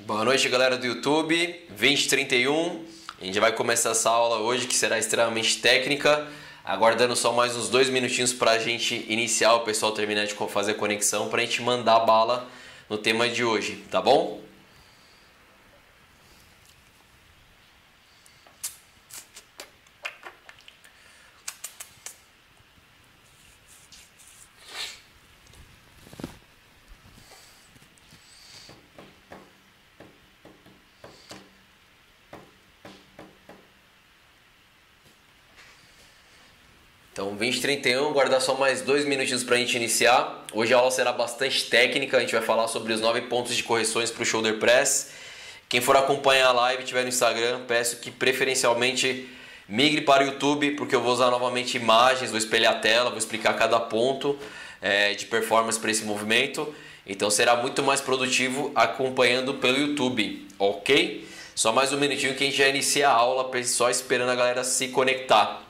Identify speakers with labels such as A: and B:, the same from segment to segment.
A: Boa noite, galera do YouTube, 2031. A gente vai começar essa aula hoje que será extremamente técnica, aguardando só mais uns 2 minutinhos para a gente iniciar, o pessoal terminar de fazer a conexão para a gente mandar bala no tema de hoje, tá bom? Então, 2031, guardar só mais 2 minutinhos para a gente iniciar. Hoje a aula será bastante técnica, a gente vai falar sobre os 9 pontos de correções para o shoulder press. Quem for acompanhar a live e estiver no Instagram, peço que preferencialmente migre para o YouTube, porque eu vou usar novamente imagens, vou espelhar a tela, vou explicar cada ponto de performance para esse movimento. Então será muito mais produtivo acompanhando pelo YouTube, ok? Só mais um minutinho que a gente já inicia a aula, só esperando a galera se conectar.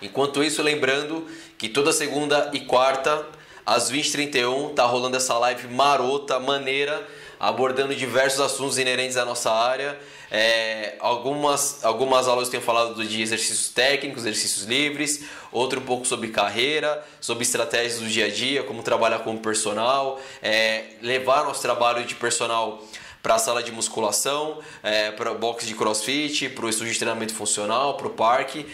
A: Enquanto isso, lembrando que toda segunda e quarta, às 20h31, tá rolando essa live marota, maneira, abordando diversos assuntos inerentes à nossa área. Algumas aulas eu tenho falado de exercícios técnicos, exercícios livres, outro um pouco sobre carreira, sobre estratégias do dia a dia, como trabalhar como personal, levar nosso trabalho de personal para a sala de musculação, para o box de crossfit, para o estúdio de treinamento funcional, para o parque,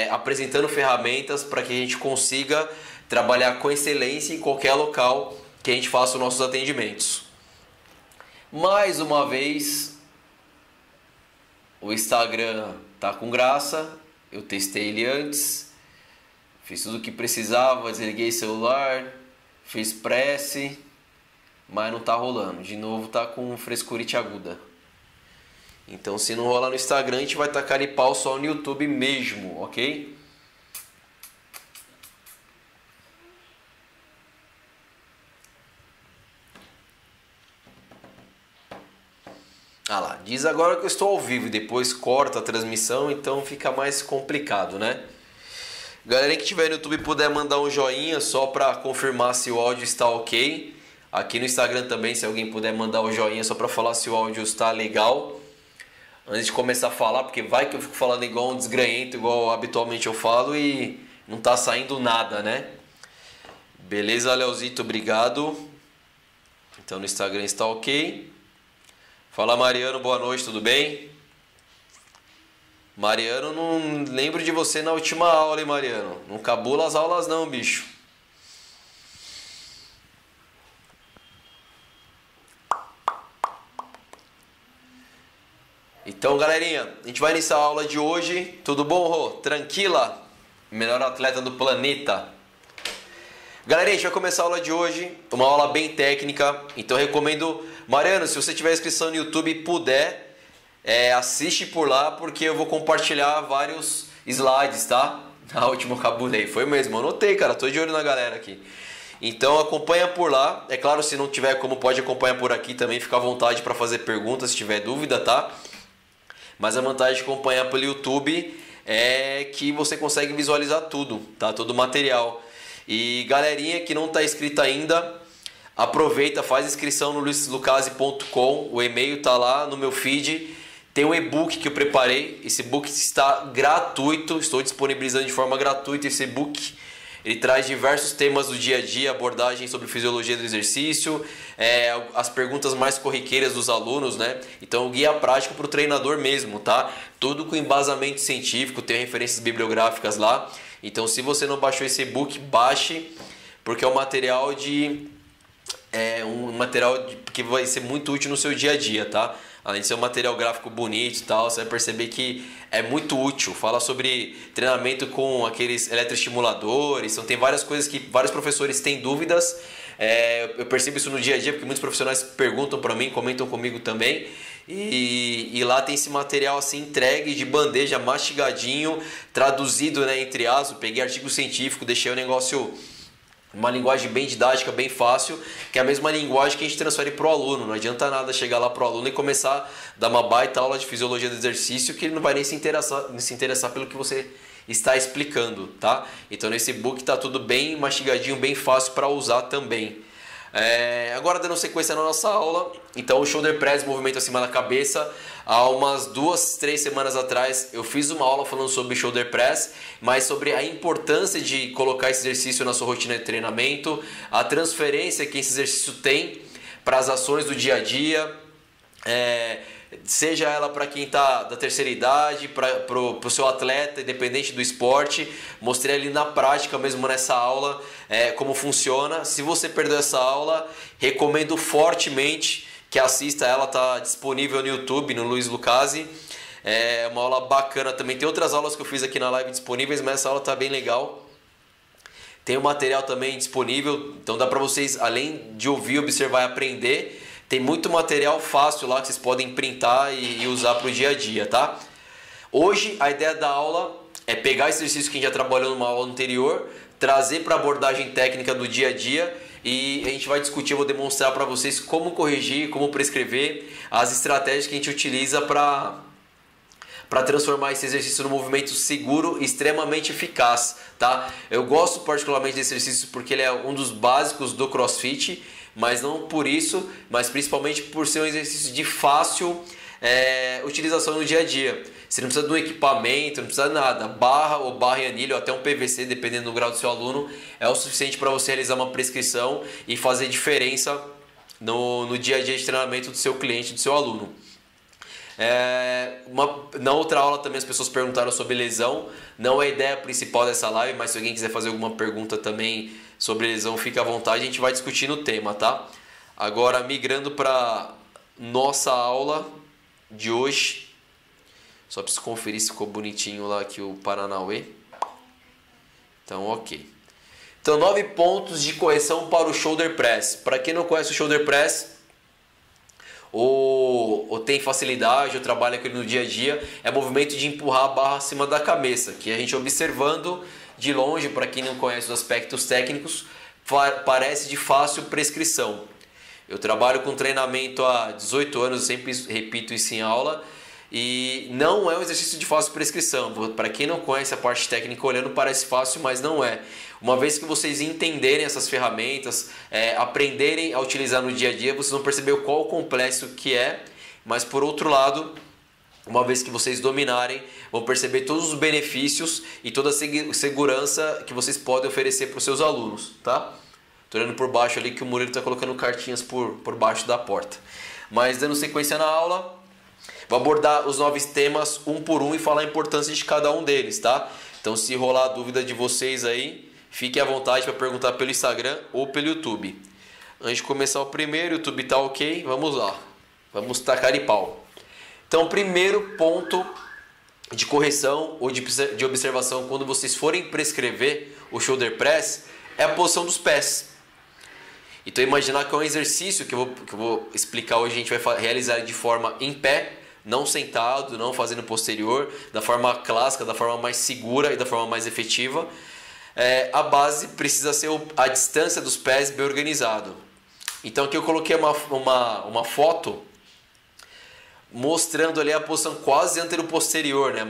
A: apresentando ferramentas para que a gente consiga trabalhar com excelência em qualquer local que a gente faça os nossos atendimentos. Mais uma vez, o Instagram tá com graça, eu testei ele antes, fiz tudo o que precisava, desliguei o celular, fiz prece, mas não tá rolando. De novo tá com frescurite aguda. Então se não rolar no Instagram, a gente vai tacar de pau só no YouTube mesmo, ok? Ah lá, diz agora que eu estou ao vivo e depois corta a transmissão, então fica mais complicado, né? Galera que estiver no YouTube puder mandar um joinha só para confirmar se o áudio está ok. Aqui no Instagram também, se alguém puder mandar o joinha só para falar se o áudio está legal. Antes de começar a falar, porque vai que eu fico falando igual um desgranhento, igual habitualmente eu falo e não tá saindo nada, né? Beleza, Leozito, obrigado. Então no Instagram está ok. Fala, Mariano, boa noite, tudo bem? Mariano, não lembro de você na última aula, hein, Mariano? Não cabula as aulas não, bicho. Então, galerinha, a gente vai iniciar a aula de hoje. Tudo bom, Rô? Tranquila? Melhor atleta do planeta. Galerinha, a gente vai começar a aula de hoje, uma aula bem técnica. Então, eu recomendo, Mariano, se você tiver inscrição no YouTube e puder, assiste por lá, porque eu vou compartilhar vários slides, tá? Na última eu cabulei. Foi mesmo, anotei, cara. Tô de olho na galera aqui. Então, acompanha por lá. É claro, se não tiver como, pode acompanhar por aqui também. Fica à vontade para fazer perguntas, se tiver dúvida, tá? Mas a vantagem de acompanhar pelo YouTube é que você consegue visualizar tudo, tá? Todo o material. E galerinha que não está inscrita ainda, aproveita, faz inscrição no luislucase.com, o e-mail tá lá no meu feed. Tem um e-book que eu preparei, esse e-book está gratuito, estou disponibilizando de forma gratuita esse e-book. Ele traz diversos temas do dia a dia, abordagem sobre fisiologia do exercício, as perguntas mais corriqueiras dos alunos, né? Então, o guia prático para o treinador mesmo, tá? Tudo com embasamento científico, tem referências bibliográficas lá. Então, se você não baixou esse e-book, baixe, porque é um material que vai ser muito útil no seu dia a dia, tá? Além de ser um material gráfico bonito e tal, você vai perceber que é muito útil. Fala sobre treinamento com aqueles eletroestimuladores. Então tem várias coisas que vários professores têm dúvidas. Eu percebo isso no dia a dia, porque muitos profissionais perguntam para mim, comentam comigo também. E lá tem esse material assim entregue de bandeja, mastigadinho, traduzido, né, entre aspas. Peguei artigo científico, deixei o negócio... uma linguagem bem didática, bem fácil, que é a mesma linguagem que a gente transfere para o aluno. Não adianta nada chegar lá para o aluno e começar a dar uma baita aula de fisiologia do exercício que ele não vai nem se interessar pelo que você está explicando, tá? Então nesse book tá tudo bem mastigadinho, bem fácil para usar também. Agora dando sequência na nossa aula, então o shoulder press, movimento acima da cabeça. Há umas 2, 3 semanas atrás eu fiz uma aula falando sobre shoulder press, mas sobre a importância de colocar esse exercício na sua rotina de treinamento, a transferência que esse exercício tem para as ações do dia a dia, seja ela para quem está da terceira idade, para o seu atleta, independente do esporte. Mostrei ali na prática mesmo nessa aula como funciona. Se você perdeu essa aula, recomendo fortemente que assista ela, está disponível no YouTube, no Luiz Lucasi. É uma aula bacana também. Tem outras aulas que eu fiz aqui na live disponíveis, mas essa aula está bem legal. Tem o material também disponível, então dá para vocês, além de ouvir, observar e aprender. Tem muito material fácil lá que vocês podem printar e usar para o dia a dia, tá? Hoje a ideia da aula é pegar esse exercício que a gente já trabalhou numa aula anterior, trazer para a abordagem técnica do dia a dia e a gente vai discutir, eu vou demonstrar para vocês como corrigir, como prescrever, as estratégias que a gente utiliza para transformar esse exercício num movimento seguro e extremamente eficaz, tá? Eu gosto particularmente desse exercício porque ele é um dos básicos do CrossFit, mas não por isso, mas principalmente por ser um exercício de fácil utilização no dia a dia. Você não precisa de um equipamento, não precisa de nada. Barra ou barra em anilho, até um PVC, dependendo do grau do seu aluno, é o suficiente para você realizar uma prescrição e fazer diferença no dia a dia de treinamento do seu cliente, do seu aluno. Na outra aula também as pessoas perguntaram sobre lesão. Não é a ideia principal dessa live, mas se alguém quiser fazer alguma pergunta também sobre lesão, fica à vontade, a gente vai discutir no tema, tá? Agora, migrando para nossa aula de hoje, só preciso conferir se ficou bonitinho lá aqui o Paranauê. Então, ok. Então, 9 pontos de correção para o shoulder press. Para quem não conhece o shoulder press, ou tem facilidade, ou trabalha com ele no dia a dia, é movimento de empurrar a barra acima da cabeça, que a gente observando de longe, para quem não conhece os aspectos técnicos, parece de fácil prescrição. Eu trabalho com treinamento há 18 anos, eu sempre repito isso em aula, e não é um exercício de fácil prescrição. Para quem não conhece a parte técnica olhando, parece fácil, mas não é. Uma vez que vocês entenderem essas ferramentas, aprenderem a utilizar no dia a dia, vocês vão perceber o quão complexo que é, mas por outro lado, uma vez que vocês dominarem, vão perceber todos os benefícios e toda a segurança que vocês podem oferecer para os seus alunos, tá? Tô olhando por baixo ali que o Murilo está colocando cartinhas por baixo da porta. Mas dando sequência na aula, vou abordar os 9 temas um por um e falar a importância de cada um deles, tá? Então se rolar a dúvida de vocês aí, fiquem à vontade para perguntar pelo Instagram ou pelo YouTube. Antes de começar o primeiro, o YouTube tá ok, vamos lá. Vamos tacar de pau. Então o primeiro ponto de correção ou de observação quando vocês forem prescrever o shoulder press é a posição dos pés. Então imaginar que é um exercício que eu vou explicar hoje, a gente vai realizar de forma em pé, não sentado, não fazendo posterior, da forma clássica, da forma mais segura e da forma mais efetiva. A base precisa ser a distância dos pés bem organizado. Então aqui eu coloquei uma foto mostrando ali a posição quase anteroposterior, né?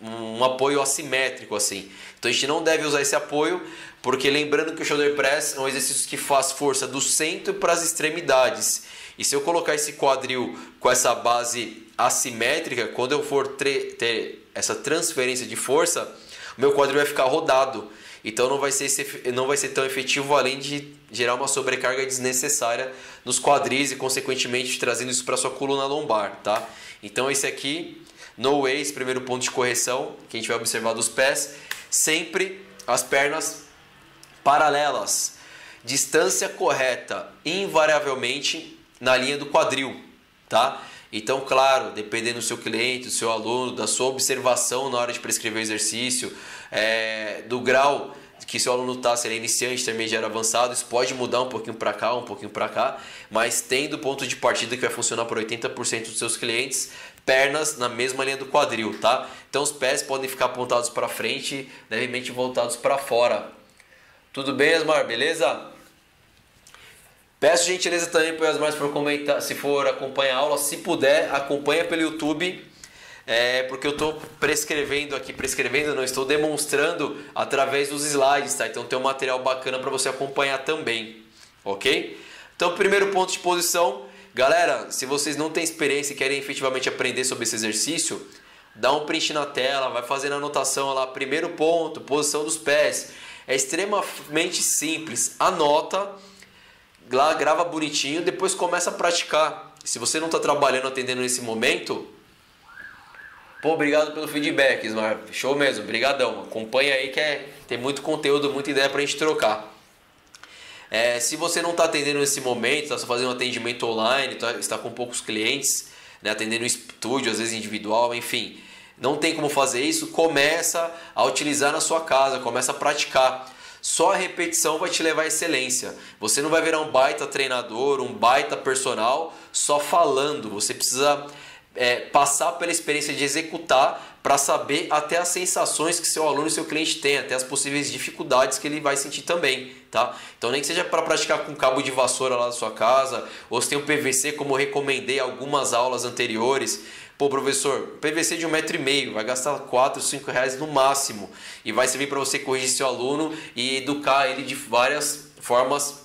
A: Um apoio assimétrico assim. Então a gente não deve usar esse apoio, porque lembrando que o shoulder press é um exercício que faz força do centro para as extremidades. E se eu colocar esse quadril com essa base assimétrica, quando eu for ter essa transferência de força, o meu quadril vai ficar rodado. Então não vai ser tão efetivo, além de gerar uma sobrecarga desnecessária nos quadris e consequentemente trazendo isso para sua coluna lombar, tá? Então esse aqui, no way, esse primeiro ponto de correção que a gente vai observar dos pés, sempre as pernas paralelas, distância correta, invariavelmente na linha do quadril, tá? Então, claro, dependendo do seu cliente, do seu aluno, da sua observação na hora de prescrever o exercício, do grau que seu aluno está, se ele é iniciante, intermediário, avançado, isso pode mudar um pouquinho para cá, um pouquinho para cá, mas tendo ponto de partida que vai funcionar para 80% dos seus clientes, pernas na mesma linha do quadril, tá? Então os pés podem ficar apontados para frente, levemente voltados para fora. Tudo bem, Asmar? Beleza? Peço gentileza também para o Asmar, se for comentar, se for acompanhar a aula, se puder, acompanha pelo YouTube, porque eu estou não, estou demonstrando através dos slides, tá? Então tem um material bacana para você acompanhar também, ok? Então, primeiro ponto de posição, galera, se vocês não têm experiência e querem efetivamente aprender sobre esse exercício, dá um print na tela, vai fazendo a anotação lá, primeiro ponto, posição dos pés. É extremamente simples, anota, lá grava bonitinho, depois começa a praticar. Se você não está trabalhando, atendendo nesse momento, pô, obrigado pelo feedback, Ismar, show mesmo, brigadão. Acompanha aí que tem muito conteúdo, muita ideia pra gente trocar. Se você não está atendendo nesse momento, está fazendo um atendimento online, está com poucos clientes, né, atendendo em estúdio, às vezes individual, enfim, não tem como fazer isso, começa a utilizar na sua casa, começa a praticar. Só a repetição vai te levar à excelência. Você não vai virar um baita treinador, um baita personal só falando. Você precisa passar pela experiência de executar para saber até as sensações que seu aluno e seu cliente tem, até as possíveis dificuldades que ele vai sentir também, tá? Então nem que seja para praticar com cabo de vassoura lá da sua casa, ou se tem um PVC como eu recomendei algumas aulas anteriores. Pô, professor, PVC de 1,5 m, vai gastar 4, 5 reais no máximo e vai servir para você corrigir seu aluno e educar ele de várias formas,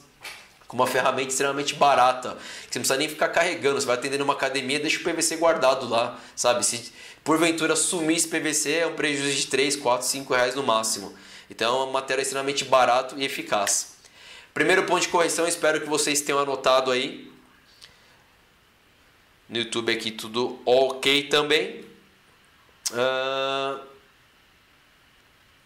A: com uma ferramenta extremamente barata, que você não precisa nem ficar carregando. Você vai atender numa academia, deixa o PVC guardado lá, sabe? Se porventura sumir esse PVC, é um prejuízo de 3, 4, 5 reais no máximo. Então é uma matéria extremamente barato e eficaz. Primeiro ponto de correção, espero que vocês tenham anotado aí. No YouTube aqui tudo ok também.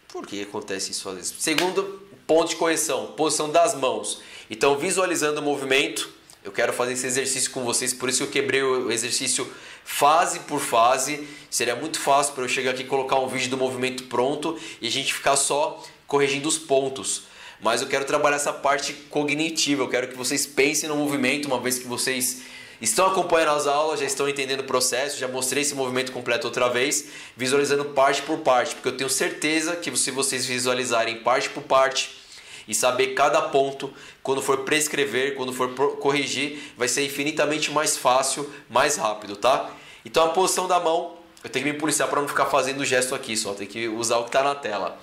A: Por que acontece isso às vezes? Segundo ponto de correção, posição das mãos. Então, visualizando o movimento, eu quero fazer esse exercício com vocês, por isso que eu quebrei o exercício fase por fase. Seria muito fácil para eu chegar aqui e colocar um vídeo do movimento pronto e a gente ficar só corrigindo os pontos. Mas eu quero trabalhar essa parte cognitiva, eu quero que vocês pensem no movimento, uma vez que vocês estão acompanhando as aulas, já estão entendendo o processo, já mostrei esse movimento completo outra vez, visualizando parte por parte, porque eu tenho certeza que se vocês visualizarem parte por parte e saber cada ponto, quando for prescrever, quando for corrigir, vai ser infinitamente mais fácil, mais rápido, tá? Então a posição da mão, eu tenho que me policiar para não ficar fazendo o gesto aqui só, tem que usar o que está na tela.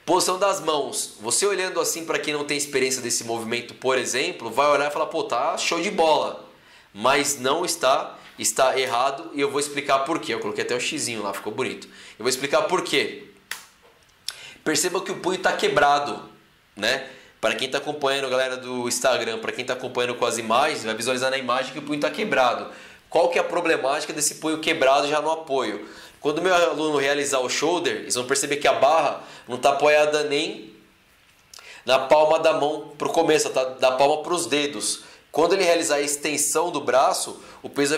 A: Posição das mãos, você olhando assim para quem não tem experiência desse movimento, por exemplo, vai olhar e falar, pô, tá show de bola, mas não está errado e eu vou explicar por quê. Eu coloquei até o xizinho lá, ficou bonito. Eu vou explicar por quê. Perceba que o punho está quebrado, né? Para quem está acompanhando, galera do Instagram, para quem está acompanhando com as imagens, vai visualizar na imagem que o punho está quebrado. Qual que é a problemática desse punho quebrado já no apoio? Quando o meu aluno realizar o shoulder, eles vão perceber que a barra não está apoiada nem na palma da mão para o começo, tá? Da palma para os dedos. Quando ele realizar a extensão do braço, o peso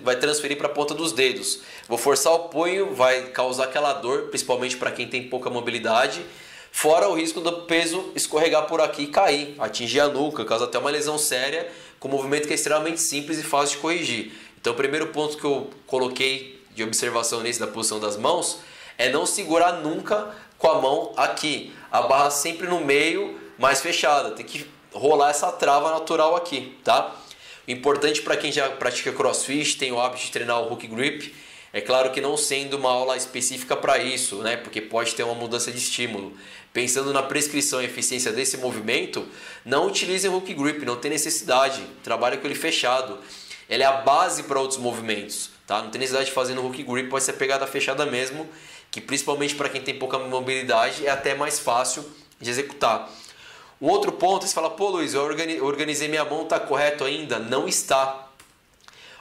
A: vai transferir para a ponta dos dedos. Vou forçar o punho, vai causar aquela dor, principalmente para quem tem pouca mobilidade. Fora o risco do peso escorregar por aqui e cair, atingir a nuca, causar até uma lesão séria, com um movimento que é extremamente simples e fácil de corrigir. Então o primeiro ponto que eu coloquei de observação nesse da posição das mãos é não segurar nunca com a mão aqui. A barra sempre no meio, mais fechada. Tem que rolar essa trava natural aqui, tá? O importante para quem já pratica CrossFit, tem o hábito de treinar o hook grip, é claro que não sendo uma aula específica para isso, né? Porque pode ter uma mudança de estímulo. Pensando na prescrição e eficiência desse movimento, não utilizem o hook grip, não tem necessidade. Trabalhe com ele fechado. Ele é a base para outros movimentos, tá? Não tem necessidade de fazer no hook grip, pode ser pegada fechada mesmo, que principalmente para quem tem pouca mobilidade é até mais fácil de executar. Um outro ponto, você fala, pô Luiz, eu organizei minha mão, tá correto ainda? Não está.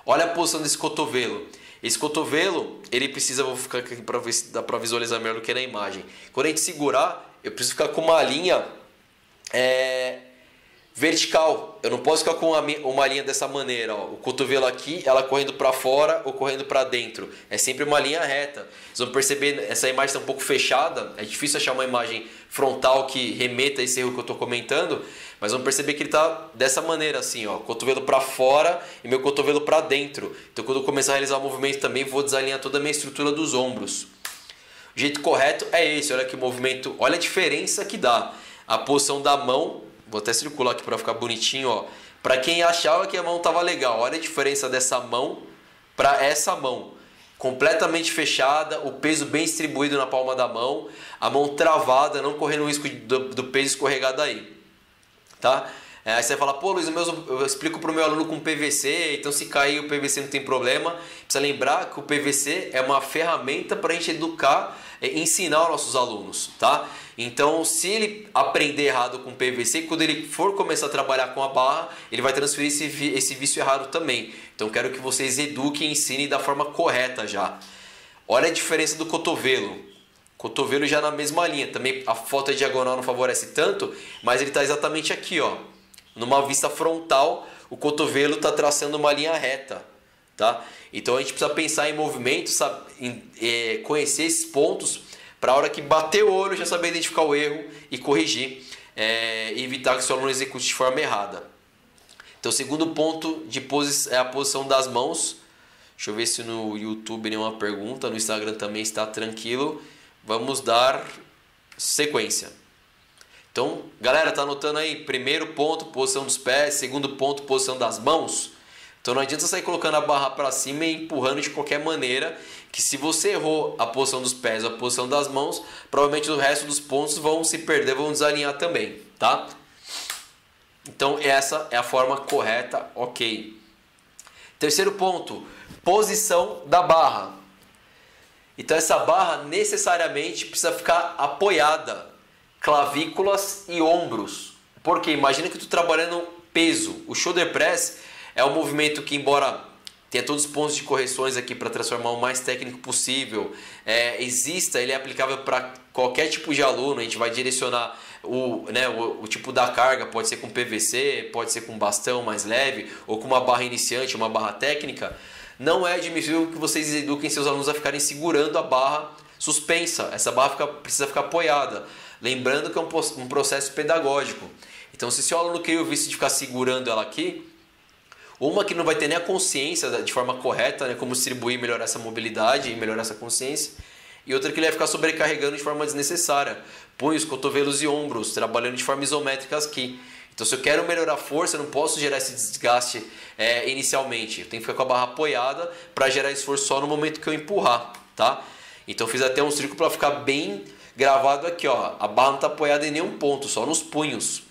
A: Olha a posição desse cotovelo. Esse cotovelo, ele precisa, vou ficar aqui para ver se dá para visualizar melhor do que na imagem. Quando a gente segurar, eu preciso ficar com uma linha vertical. Eu não posso ficar com uma linha dessa maneira, ó. O cotovelo aqui, ela correndo para fora ou correndo para dentro. É sempre uma linha reta. Vocês vão perceber, essa imagem está um pouco fechada. É difícil achar uma imagem frontal que remeta a esse erro que eu estou comentando. Mas vão perceber que ele está dessa maneira, assim, ó. Cotovelo para fora e meu cotovelo para dentro. Então quando eu começar a realizar o movimento também, vou desalinhar toda a minha estrutura dos ombros. O jeito correto é esse. Olha que o movimento, olha a diferença que dá. A posição da mão, vou até circular aqui para ficar bonitinho, ó. Para quem achava que a mão estava legal, olha a diferença dessa mão para essa mão. Completamente fechada, o peso bem distribuído na palma da mão, a mão travada, não correndo o risco do peso escorregar daí. tá? Aí você vai falar, pô Luiz, eu explico para o meu aluno com PVC, então se cair o PVC não tem problema. Precisa lembrar que o PVC é uma ferramenta para a gente educar, ensinar os nossos alunos, tá? Então se ele aprender errado com PVC, quando ele for começar a trabalhar com a barra, ele vai transferir esse vício errado também. Então quero que vocês eduquem e ensinem da forma correta já. Olha a diferença do cotovelo. Cotovelo já na mesma linha. Também a foto é diagonal não favorece tanto, mas ele está exatamente aqui, ó. Numa vista frontal, o cotovelo está traçando uma linha reta, tá? Então a gente precisa pensar em movimento, sabe? Conhecer esses pontos para a hora que bater o olho já saber identificar o erro e corrigir, e evitar que o seu aluno execute de forma errada. Então o segundo ponto é a posição das mãos. Deixa eu ver se no YouTube nenhuma pergunta, no Instagram também está tranquilo. Vamos dar sequência. Então, galera, tá anotando aí? Primeiro ponto, posição dos pés. Segundo ponto, posição das mãos. Então não adianta sair colocando a barra para cima e empurrando de qualquer maneira, que se você errou a posição dos pés ou a posição das mãos, provavelmente o resto dos pontos vão se perder, vão desalinhar também, tá? Então essa é a forma correta, ok. Terceiro ponto, posição da barra. Então essa barra necessariamente precisa ficar apoiada, clavículas e ombros. Porque imagina que eu estou trabalhando peso. O shoulder press é um movimento que, embora tenha todos os pontos de correções aqui para transformar o mais técnico possível, ele é aplicável para qualquer tipo de aluno. A gente vai direcionar o tipo da carga, pode ser com PVC, pode ser com bastão mais leve, ou com uma barra iniciante, uma barra técnica. Não é admissível que vocês eduquem seus alunos a ficarem segurando a barra suspensa. Essa barra precisa ficar apoiada. Lembrando que é um processo pedagógico. Então, se seu aluno cria o vício de ficar segurando ela aqui, uma que não vai ter nem a consciência de forma correta, né, como distribuir e melhorar essa mobilidade e melhorar essa consciência, e outra que ele vai ficar sobrecarregando de forma desnecessária. Punhos, cotovelos e ombros, trabalhando de forma isométrica aqui. Então, se eu quero melhorar a força, eu não posso gerar esse desgaste inicialmente. Eu tenho que ficar com a barra apoiada para gerar esforço só no momento que eu empurrar, tá? Então, eu fiz até um círculo para ficar bem gravado aqui, ó. A barra não está apoiada em nenhum ponto, só nos punhos.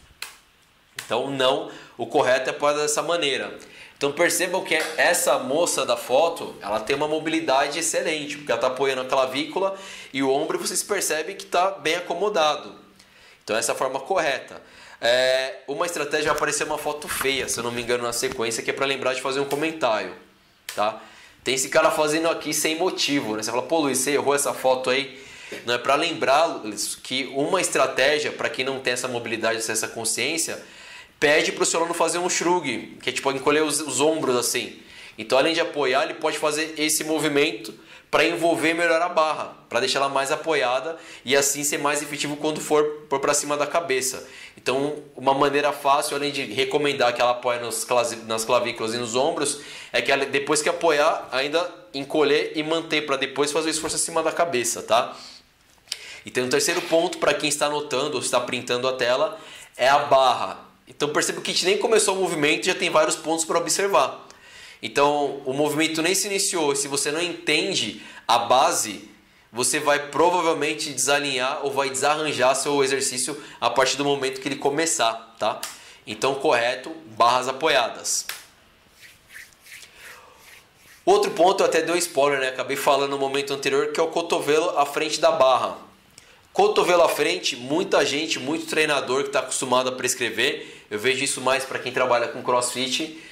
A: Então, não, o correto é apoiada dessa maneira. Então, percebam que essa moça da foto, ela tem uma mobilidade excelente, porque ela está apoiando a clavícula e o ombro, e vocês percebem que está bem acomodado. Então, essa é a forma correta. Uma estratégia vai aparecer uma foto feia, se eu não me engano, na sequência, que é para lembrar de fazer um comentário, tá? Tem esse cara fazendo aqui sem motivo, né? Você fala, pô Luiz, você errou essa foto aí. Não é para lembrá-los que uma estratégia, para quem não tem essa mobilidade, essa consciência, pede para o seu aluno fazer um shrug, que a gente pode encolher os ombros assim. Então, além de apoiar, ele pode fazer esse movimento para envolver e melhorar a barra, para deixar ela mais apoiada e assim ser mais efetivo quando for para cima da cabeça. Então, uma maneira fácil, além de recomendar que ela apoie nas clavículas e nos ombros, é que ela, depois que apoiar, ainda encolher e manter para depois fazer o esforço acima da cabeça, tá? E tem um terceiro ponto para quem está anotando ou está printando a tela, é a barra. Então perceba que a gente nem começou o movimento e já tem vários pontos para observar. Então o movimento nem se iniciou. Se você não entende a base, você vai provavelmente desalinhar ou vai desarranjar seu exercício a partir do momento que ele começar, tá? Então correto, barras apoiadas. Outro ponto, eu até dei um spoiler, né? Acabei falando no momento anterior, que é o cotovelo à frente da barra. Cotovelo à frente, muita gente, muito treinador que está acostumado a prescrever, eu vejo isso mais para quem trabalha com crossfit,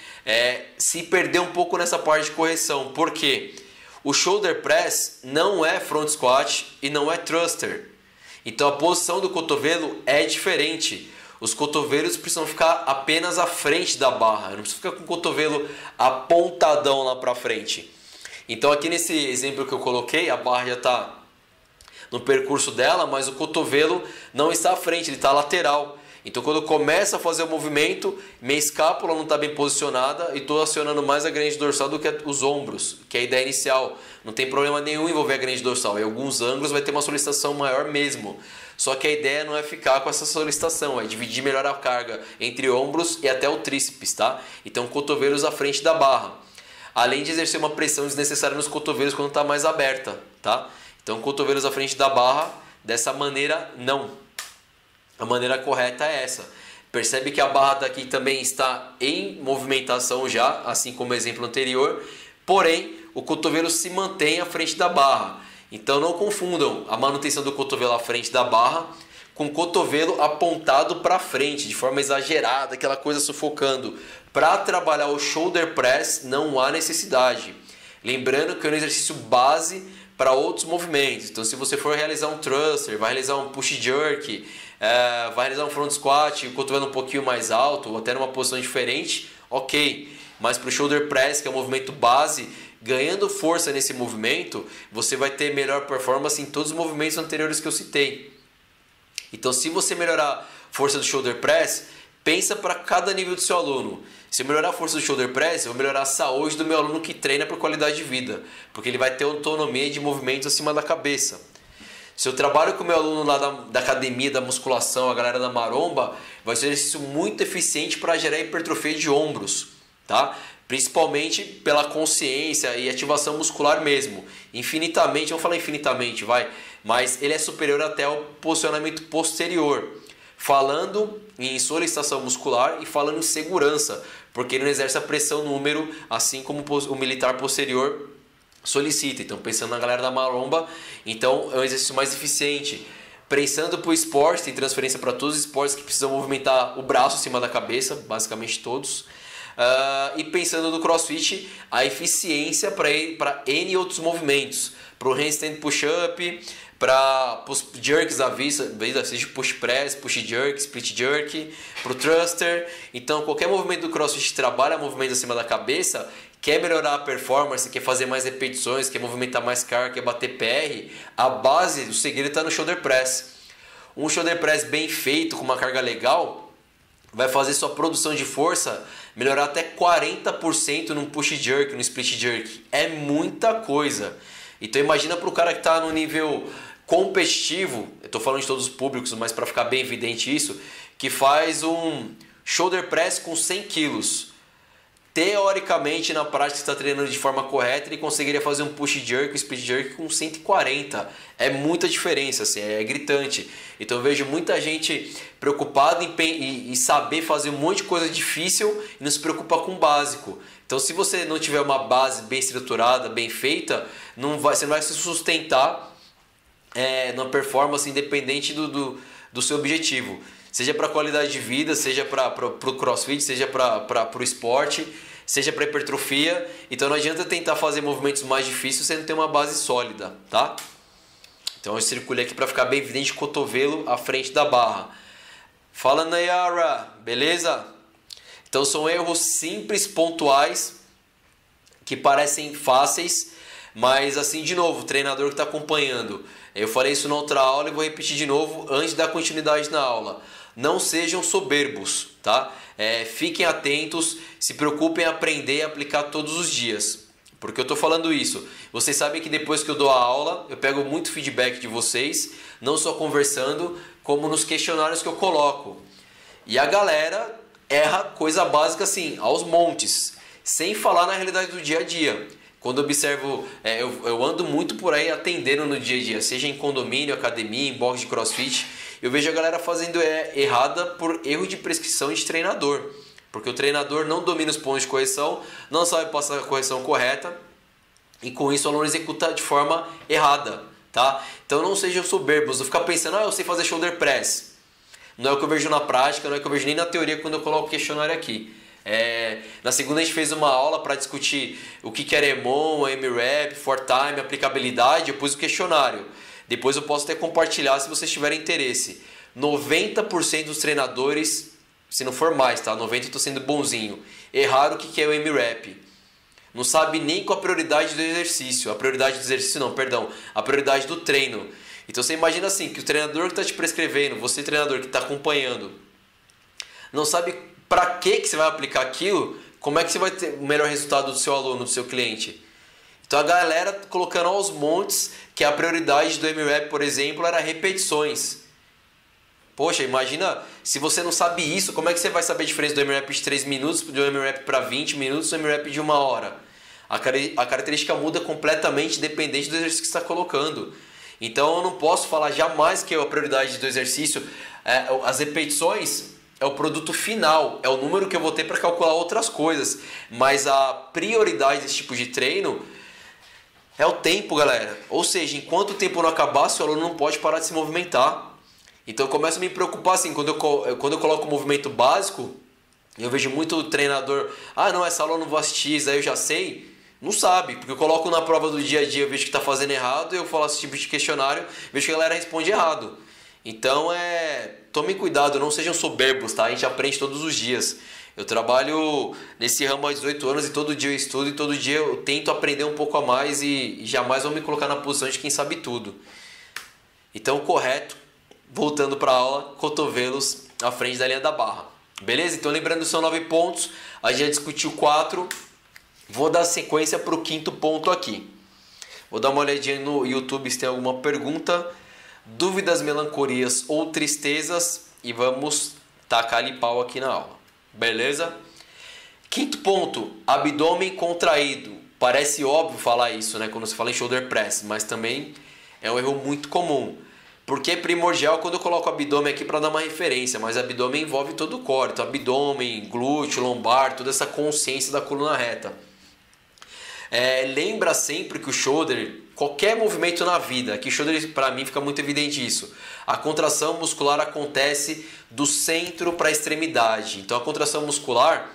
A: se perder um pouco nessa parte de correção. Por quê? O shoulder press não é front squat e não é thruster. Então a posição do cotovelo é diferente. Os cotovelos precisam ficar apenas à frente da barra, não precisa ficar com o cotovelo apontadão lá para frente. Então aqui nesse exemplo que eu coloquei, a barra já está no percurso dela, mas o cotovelo não está à frente, ele está lateral. Então quando eu começo a fazer o movimento, minha escápula não está bem posicionada e estou acionando mais a grande dorsal do que os ombros, que é a ideia inicial. Não tem problema nenhum envolver a grande dorsal. Em alguns ângulos vai ter uma solicitação maior mesmo. Só que a ideia não é ficar com essa solicitação, é dividir melhor a carga entre ombros e até o tríceps, tá? Então cotovelos à frente da barra. Além de exercer uma pressão desnecessária nos cotovelos quando está mais aberta, tá? Então, cotovelos à frente da barra, dessa maneira, não. A maneira correta é essa. Percebe que a barra daqui também está em movimentação já, assim como o exemplo anterior, porém o cotovelo se mantém à frente da barra. Então não confundam a manutenção do cotovelo à frente da barra com o cotovelo apontado para frente, de forma exagerada, aquela coisa sufocando. Para trabalhar o shoulder press não há necessidade. Lembrando que é um exercício base para outros movimentos. Então se você for realizar um thruster, vai realizar um push jerk, vai realizar um front squat, o cotovelo um pouquinho mais alto, ou até numa posição diferente, ok. Mas para o shoulder press, que é um movimento base, ganhando força nesse movimento, você vai ter melhor performance em todos os movimentos anteriores que eu citei. Então se você melhorar a força do shoulder press, pensa para cada nível do seu aluno. Se eu melhorar a força do shoulder press, eu vou melhorar a saúde do meu aluno que treina por qualidade de vida, porque ele vai ter autonomia de movimentos acima da cabeça. Se eu trabalho com o meu aluno lá da academia, da musculação, a galera da maromba, vai ser um exercício muito eficiente para gerar hipertrofia de ombros, tá? Principalmente pela consciência e ativação muscular mesmo. Infinitamente, vamos falar infinitamente, vai, mas ele é superior até ao posicionamento posterior. Falando em solicitação muscular e falando em segurança, porque ele não exerce a pressão no úmero, assim como o militar posterior solicita. Então, pensando na galera da maromba, então é um exercício mais eficiente. Pensando para o esporte, tem transferência para todos os esportes que precisam movimentar o braço acima da cabeça, basicamente todos. E pensando no CrossFit, a eficiência para N outros movimentos, para o handstand push-up, para os jerks à vista, seja push press, push jerk, split jerk, para o thruster. Então qualquer movimento do CrossFit trabalha movimento acima da cabeça, quer melhorar a performance, quer fazer mais repetições, quer movimentar mais carga, quer bater PR, a base do segredo está no shoulder press. Um shoulder press bem feito, com uma carga legal, vai fazer sua produção de força melhorar até 40% num push jerk, no split jerk. É muita coisa. Então imagina para o cara que está no nível competitivo, eu estou falando de todos os públicos, mas para ficar bem evidente isso, que faz um shoulder press com 100 quilos. Teoricamente, na prática, está treinando de forma correta, ele conseguiria fazer um push jerk, um split jerk com 140. É muita diferença, assim, é gritante. Então eu vejo muita gente preocupada em saber fazer um monte de coisa difícil e não se preocupa com o básico. Então se você não tiver uma base bem estruturada, bem feita, você não vai se sustentar numa performance independente do seu objetivo. Seja para qualidade de vida, seja para o CrossFit, seja para o esporte, seja para hipertrofia. Então não adianta tentar fazer movimentos mais difíceis sem ter uma base sólida, tá? Então eu circulei aqui para ficar bem evidente o cotovelo à frente da barra. Fala, Nayara, beleza? Então são erros simples, pontuais, que parecem fáceis, mas assim, de novo, o treinador que está acompanhando. Eu falei isso na outra aula e vou repetir de novo antes de dar continuidade na aula. Não sejam soberbos, tá? Fiquem atentos, se preocupem em aprender e aplicar todos os dias. Por que eu estou falando isso? Vocês sabem que depois que eu dou a aula, eu pego muito feedback de vocês, não só conversando, como nos questionários que eu coloco. E a galera erra coisa básica assim, aos montes, sem falar na realidade do dia a dia. Quando eu observo, eu ando muito por aí atendendo no dia a dia, seja em condomínio, academia, em box de CrossFit, eu vejo a galera fazendo errada por erro de prescrição de treinador. Porque o treinador não domina os pontos de correção, não sabe passar a correção correta e com isso o aluno executa de forma errada, tá? Então não sejam soberbos, não ficar pensando, eu sei fazer shoulder press. Não é o que eu vejo na prática, não é o que eu vejo nem na teoria quando eu coloco o questionário aqui. Na segunda a gente fez uma aula para discutir o que era EMOM, AMRAP, for time, aplicabilidade, eu pus o questionário. Depois eu posso até compartilhar se vocês tiverem interesse. 90% dos treinadores, se não for mais, tá? 90% eu estou sendo bonzinho. Erraram o que é o AMRAP. Não sabe nem qual a prioridade do exercício. A prioridade do exercício não, perdão. A prioridade do treino. Então você imagina assim, que o treinador que está te prescrevendo, você treinador que está acompanhando, não sabe para que você vai aplicar aquilo, como é que você vai ter o melhor resultado do seu aluno, do seu cliente? Então a galera colocando aos montes que a prioridade do AMRAP, por exemplo, era repetições. Poxa, imagina, se você não sabe isso, como é que você vai saber a diferença do AMRAP de 3 minutos, do AMRAP para 20 minutos, do AMRAP de 1 hora? A característica muda completamente dependente do exercício que você está colocando. Então eu não posso falar jamais que a prioridade do exercício, as repetições, é o produto final, é o número que eu vou ter para calcular outras coisas. Mas a prioridade desse tipo de treino é o tempo, galera. Ou seja, enquanto o tempo não acabar, seu aluno não pode parar de se movimentar. Então eu começo a me preocupar assim, quando eu coloco o movimento básico, eu vejo muito treinador, não, essa aula eu não vou assistir, isso aí eu já sei. Não sabe, porque eu coloco na prova do dia a dia, eu vejo que está fazendo errado, eu falo esse tipo de questionário, vejo que a galera responde errado. Então tomem cuidado, não sejam soberbos, tá? A gente aprende todos os dias. Eu trabalho nesse ramo há 18 anos e todo dia eu estudo e todo dia eu tento aprender um pouco a mais e jamais vou me colocar na posição de quem sabe tudo. Então, correto, voltando para a aula, cotovelos à frente da linha da barra. Beleza? Então, lembrando, são 9 pontos, a gente já discutiu 4. Vou dar sequência para o 5º ponto aqui. Vou dar uma olhadinha no YouTube se tem alguma pergunta, dúvidas, melancolias ou tristezas e vamos tacar ali pau aqui na aula. Beleza? 5º ponto, abdômen contraído. Parece óbvio falar isso, né, quando se fala em shoulder press, mas também é um erro muito comum. Porque é primordial quando eu coloco o abdômen aqui para dar uma referência, mas abdômen envolve todo o core, então abdômen, glúteo, lombar, toda essa consciência da coluna reta. Lembra sempre que o shoulder, qualquer movimento na vida, aqui shoulder para mim fica muito evidente isso, a contração muscular acontece do centro para a extremidade. Então a contração muscular,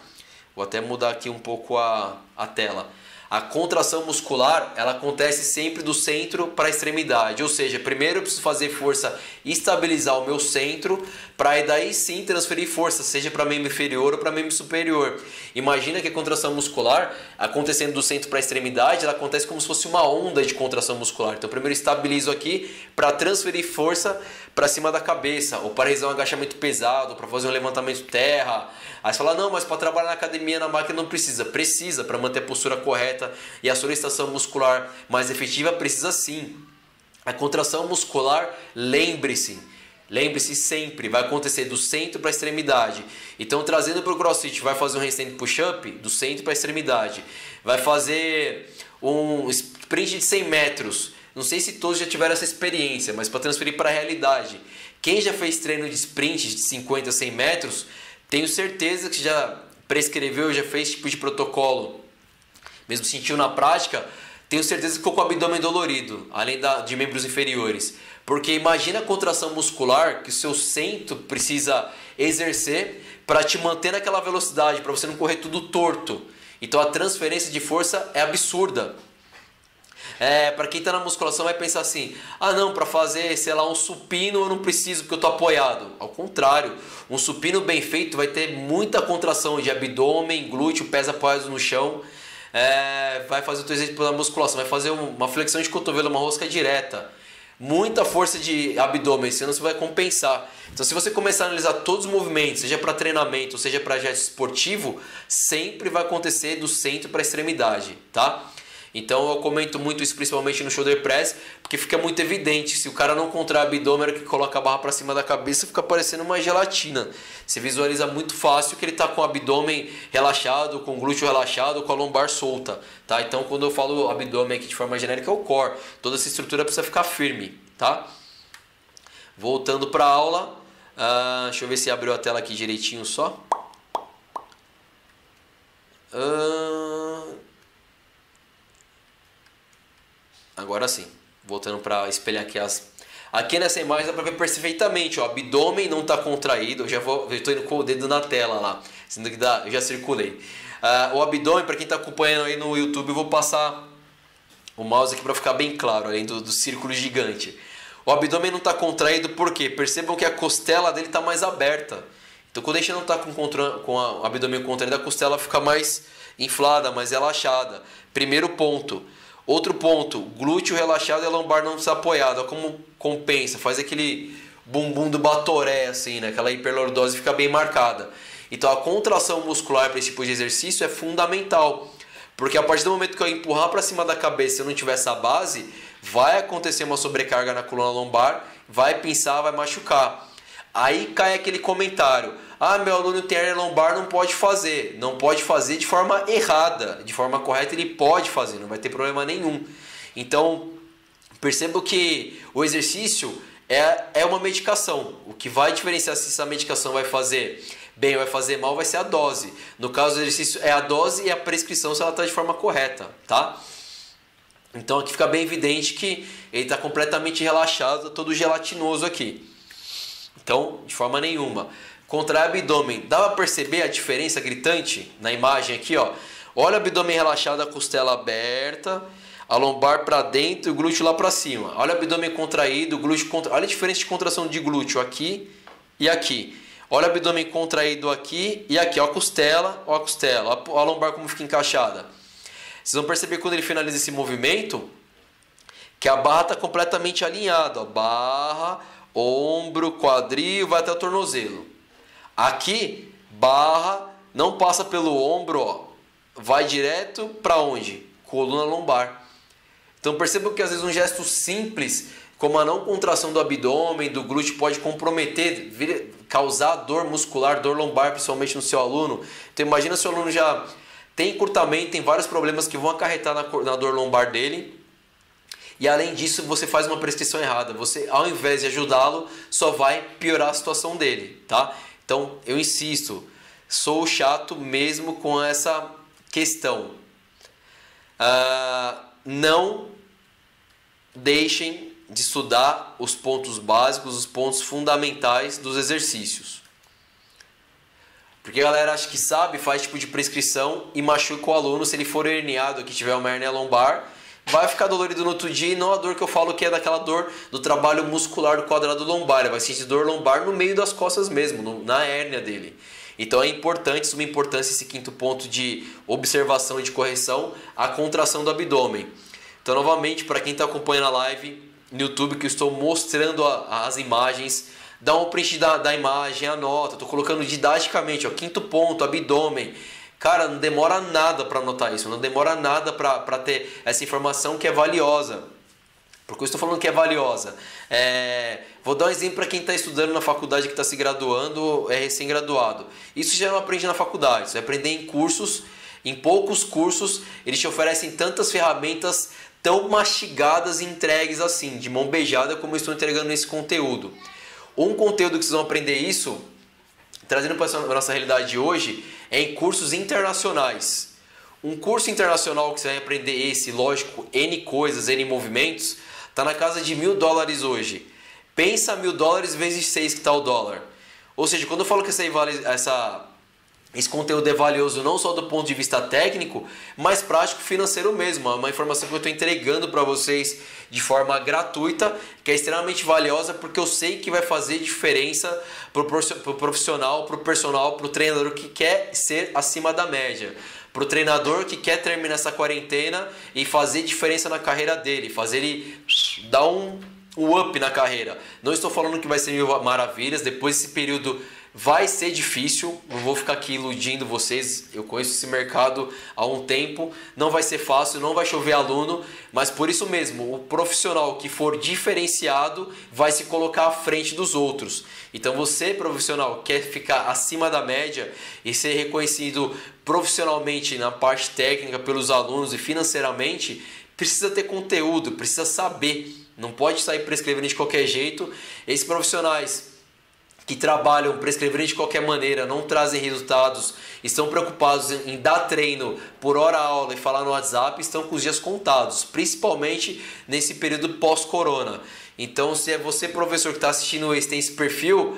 A: vou até mudar aqui um pouco a tela. A contração muscular, ela acontece sempre do centro para a extremidade. Ou seja, primeiro eu preciso fazer força e estabilizar o meu centro para daí sim transferir força, seja para membro inferior ou para membro superior. Imagina que a contração muscular, acontecendo do centro para a extremidade, ela acontece como se fosse uma onda de contração muscular. Então primeiro eu estabilizo aqui para transferir força para cima da cabeça, ou para realizar um agachamento pesado, para fazer um levantamento terra. Aí você fala, não, mas para trabalhar na academia, na máquina não precisa. Precisa, para manter a postura correta e a solicitação muscular mais efetiva, precisa sim. A contração muscular, lembre-se sempre, vai acontecer do centro para a extremidade. Então, trazendo para o CrossFit, vai fazer um handstand push-up do centro para a extremidade. Vai fazer um sprint de 100 metros. Não sei se todos já tiveram essa experiência, mas para transferir para a realidade. Quem já fez treino de sprint de 50 a 100 metros, tenho certeza que já prescreveu, já fez tipo de protocolo. Mesmo sentiu na prática, tenho certeza que ficou com o abdômen dolorido, além de membros inferiores. Porque imagina a contração muscular que o seu centro precisa exercer para te manter naquela velocidade, para você não correr tudo torto. Então a transferência de força é absurda. Para quem está na musculação vai pensar assim, não, para fazer, sei lá, um supino eu não preciso porque eu estou apoiado. Ao contrário, um supino bem feito vai ter muita contração de abdômen, glúteo, pés apoiados no chão. Vai fazer o teu exercício da musculação, vai fazer uma flexão de cotovelo, uma rosca direta. Muita força de abdômen, senão você vai compensar. Então se você começar a analisar todos os movimentos, seja para treinamento, seja para gesto esportivo, sempre vai acontecer do centro para a extremidade, tá? Então eu comento muito isso principalmente no shoulder press, porque fica muito evidente, se o cara não contrai o abdômen, que coloca a barra para cima da cabeça, fica parecendo uma gelatina. Você visualiza muito fácil que ele está com o abdômen relaxado, com o glúteo relaxado, com a lombar solta, tá? Então quando eu falo abdômen aqui de forma genérica é o core, toda essa estrutura precisa ficar firme, tá? Voltando para a aula, deixa eu ver se abriu a tela aqui direitinho só. Agora sim, voltando para espelhar aqui Aqui nessa imagem dá para ver perfeitamente, ó, o abdômen não está contraído, eu estou indo com o dedo na tela lá, sendo que eu já circulei. O abdômen, para quem está acompanhando aí no YouTube, eu vou passar o mouse aqui para ficar bem claro, além do círculo gigante. O abdômen não está contraído porque percebam que a costela dele está mais aberta. Então quando a gente não está com o abdômen contraído, a costela fica mais inflada, mais relaxada. Primeiro ponto. Outro ponto, glúteo relaxado e a lombar não desapoiada. Olha como compensa, faz aquele bumbum do Batoré, assim, né? Aquela hiperlordose fica bem marcada. Então a contração muscular para esse tipo de exercício é fundamental. Porque a partir do momento que eu empurrar para cima da cabeça e eu não tiver essa base, vai acontecer uma sobrecarga na coluna lombar, vai pinçar, vai machucar. Aí cai aquele comentário, meu aluno tem hernia lombar, não pode fazer. Não pode fazer de forma errada, de forma correta ele pode fazer, não vai ter problema nenhum. Então perceba que o exercício é uma medicação. O que vai diferenciar se essa medicação vai fazer bem ou vai fazer mal vai ser a dose. No caso do exercício é a dose e a prescrição se ela está de forma correta, tá? Então aqui fica bem evidente que ele está completamente relaxado, todo gelatinoso aqui. Então, de forma nenhuma. Contrai o abdômen. Dá para perceber a diferença gritante na imagem aqui, ó. Olha o abdômen relaxado, a costela aberta, a lombar para dentro e o glúteo lá para cima. Olha o abdômen contraído, o glúteo contra... Olha a diferença de contração de glúteo aqui e aqui. Olha o abdômen contraído aqui e aqui. Ó a costela, ó a costela. Ó a lombar como fica encaixada. Vocês vão perceber quando ele finaliza esse movimento que a barra está completamente alinhada. Ó. Barra, ombro, quadril, vai até o tornozelo. Aqui, barra, não passa pelo ombro, ó, vai direto para onde? Coluna lombar. Então percebam que às vezes um gesto simples, como a não contração do abdômen, do glúteo, pode comprometer, causar dor muscular, dor lombar, principalmente no seu aluno. Então imagina se o aluno já tem encurtamento, tem vários problemas que vão acarretar na dor lombar dele. E além disso, você faz uma prescrição errada. Você, ao invés de ajudá-lo, só vai piorar a situação dele, tá? Então, eu insisto, sou chato mesmo com essa questão. Não deixem de estudar os pontos básicos, os pontos fundamentais dos exercícios. Porque a galera acha que sabe, faz tipo de prescrição e machuca o aluno se ele for herniado, aqui tiver uma hérnia lombar, vai ficar dolorido no outro dia e não a dor que eu falo que é daquela dor do trabalho muscular do quadrado lombar. Ele vai sentir dor lombar no meio das costas mesmo, na hérnia dele. Então é importante, suma importância esse quinto ponto de observação e de correção, a contração do abdômen. Então novamente, para quem está acompanhando a live no YouTube que eu estou mostrando as imagens, dá um print da imagem, anota, estou colocando didaticamente, ó, quinto ponto, abdômen. Cara, não demora nada para anotar isso, não demora nada para ter essa informação que é valiosa. Por que eu estou falando que é valiosa? Vou dar um exemplo para quem está estudando na faculdade, que está se graduando, é recém-graduado. Isso já não aprende na faculdade, você vai aprender em cursos, em poucos cursos, eles te oferecem tantas ferramentas tão mastigadas e entregues assim, de mão beijada, como eu estou entregando nesse conteúdo. Um conteúdo que vocês vão aprender isso, trazendo para a nossa realidade de hoje, é em cursos internacionais. Um curso internacional que você vai aprender lógico, N coisas, N movimentos, está na casa de $1.000 hoje. Pensa $1.000 vezes 6 que está o dólar. Ou seja, quando eu falo que esse conteúdo é valioso não só do ponto de vista técnico, mas prático financeiro mesmo. É uma informação que eu estou entregando para vocês de forma gratuita, que é extremamente valiosa, porque eu sei que vai fazer diferença para o profissional, para o personal, para o treinador que quer ser acima da média. Para o treinador que quer terminar essa quarentena e fazer diferença na carreira dele, fazer ele dar um up na carreira. Não estou falando que vai ser mil maravilhas, depois desse período vai ser difícil, não vou ficar aqui iludindo vocês, eu conheço esse mercado há um tempo, não vai ser fácil, não vai chover aluno, mas por isso mesmo, o profissional que for diferenciado vai se colocar à frente dos outros. Então você, profissional, quer ficar acima da média e ser reconhecido profissionalmente na parte técnica pelos alunos e financeiramente, precisa ter conteúdo, precisa saber, não pode sair prescrevendo de qualquer jeito. Esses profissionais que trabalham prescrevendo de qualquer maneira, não trazem resultados, estão preocupados em dar treino por hora aula e falar no WhatsApp, estão com os dias contados, principalmente nesse período pós-corona. Então, se é você, professor, que está assistindo esse, tem esse perfil,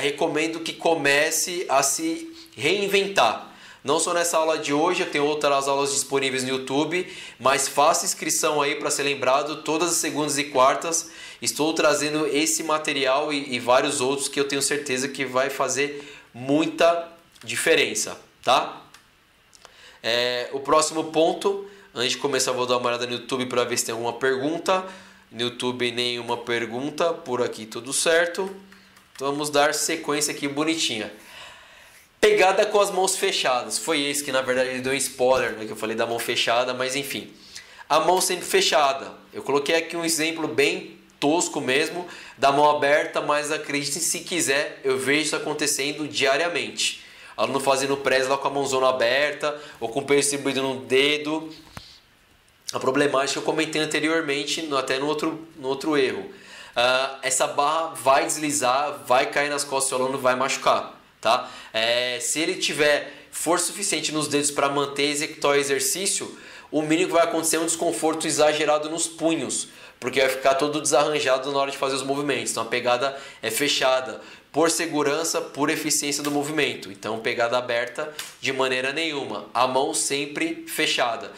A: recomendo que comece a se reinventar. Não só nessa aula de hoje, eu tenho outras aulas disponíveis no YouTube, mas faça inscrição aí para ser lembrado, todas as segundas e quartas estou trazendo esse material e vários outros que eu tenho certeza que vai fazer muita diferença, tá? O próximo ponto, antes de começar eu vou dar uma olhada no YouTube para ver se tem alguma pergunta. No YouTube nenhuma pergunta, por aqui tudo certo. Então vamos dar sequência aqui bonitinha. Pegada com as mãos fechadas. Foi esse que na verdade ele deu um spoiler, né, que eu falei da mão fechada, mas enfim. A mão sempre fechada. Eu coloquei aqui um exemplo bem tosco mesmo, da mão aberta, mas acreditem se quiser, eu vejo isso acontecendo diariamente. Aluno fazendo press lá com a mãozona aberta, ou com o peso distribuído no dedo. A problemática que eu comentei anteriormente, até no outro erro. essa barra vai deslizar, vai cair nas costas do aluno, vai machucar, tá? Se ele tiver força suficiente nos dedos para manter e executar o exercício, o mínimo que vai acontecer é um desconforto exagerado nos punhos, porque vai ficar todo desarranjado na hora de fazer os movimentos. Então a pegada é fechada por segurança, por eficiência do movimento. Então pegada aberta de maneira nenhuma, a mão sempre fechada.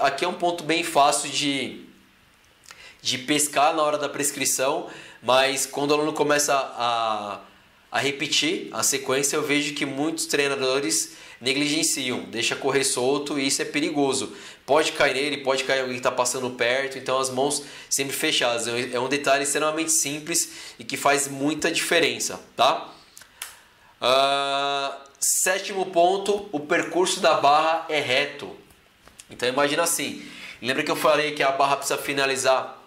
A: Aqui é um ponto bem fácil de pescar na hora da prescrição, mas quando o aluno começa a repetir a sequência, eu vejo que muitos treinadores negligenciam, deixa correr solto, e isso é perigoso. Pode cair nele, pode cair alguém que está passando perto, então as mãos sempre fechadas. É um detalhe extremamente simples e que faz muita diferença, tá? Sétimo ponto, o percurso da barra é reto. Então imagina assim, lembra que eu falei que a barra precisa finalizar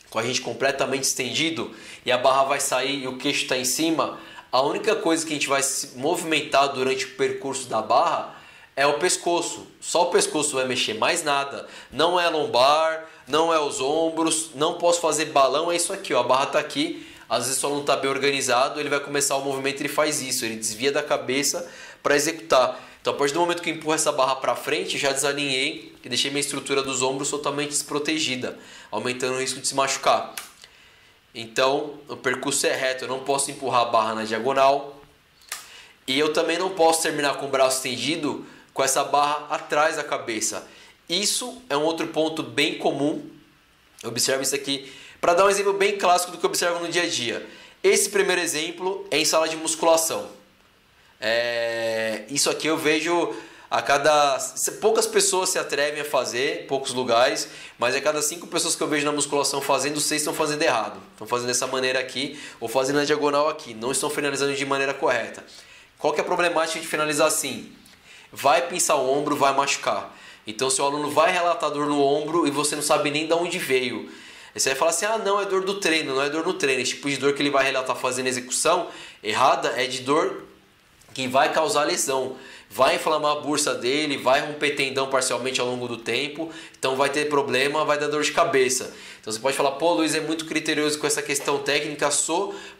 A: com a gente completamente estendido e a barra vai sair e o queixo está em cima? A única coisa que a gente vai se movimentar durante o percurso da barra é o pescoço. Só o pescoço vai mexer, mais nada. Não é a lombar, não é os ombros, não posso fazer balão, é isso aqui, ó. A barra está aqui, às vezes o aluno está bem organizado, ele vai começar o movimento, ele faz isso, ele desvia da cabeça para executar. Então a partir do momento que eu empurro essa barra para frente, já desalinhei e deixei minha estrutura dos ombros totalmente desprotegida, aumentando o risco de se machucar. Então, o percurso é reto, eu não posso empurrar a barra na diagonal. E eu também não posso terminar com o braço estendido com essa barra atrás da cabeça. Isso é um outro ponto bem comum. Observe isso aqui, para dar um exemplo bem clássico do que eu observo no dia a dia. Esse primeiro exemplo é em sala de musculação. Isso aqui eu vejo poucas pessoas se atrevem a fazer, poucos lugares, mas a cada 5 pessoas que eu vejo na musculação fazendo, 6 estão fazendo errado. Estão fazendo dessa maneira aqui ou fazendo na diagonal aqui, não estão finalizando de maneira correta. Qual que é a problemática de finalizar assim? Vai pinçar o ombro, vai machucar. Então seu aluno vai relatar dor no ombro e você não sabe nem de onde veio. Aí você vai falar assim, não, é dor do treino, não é dor no treino. Esse tipo de dor que ele vai relatar fazendo a execução errada é de dor que vai causar lesão. Vai inflamar a bursa dele, vai romper tendão parcialmente ao longo do tempo, então vai ter problema, vai dar dor de cabeça. Então você pode falar, pô, Luiz é muito criterioso com essa questão técnica,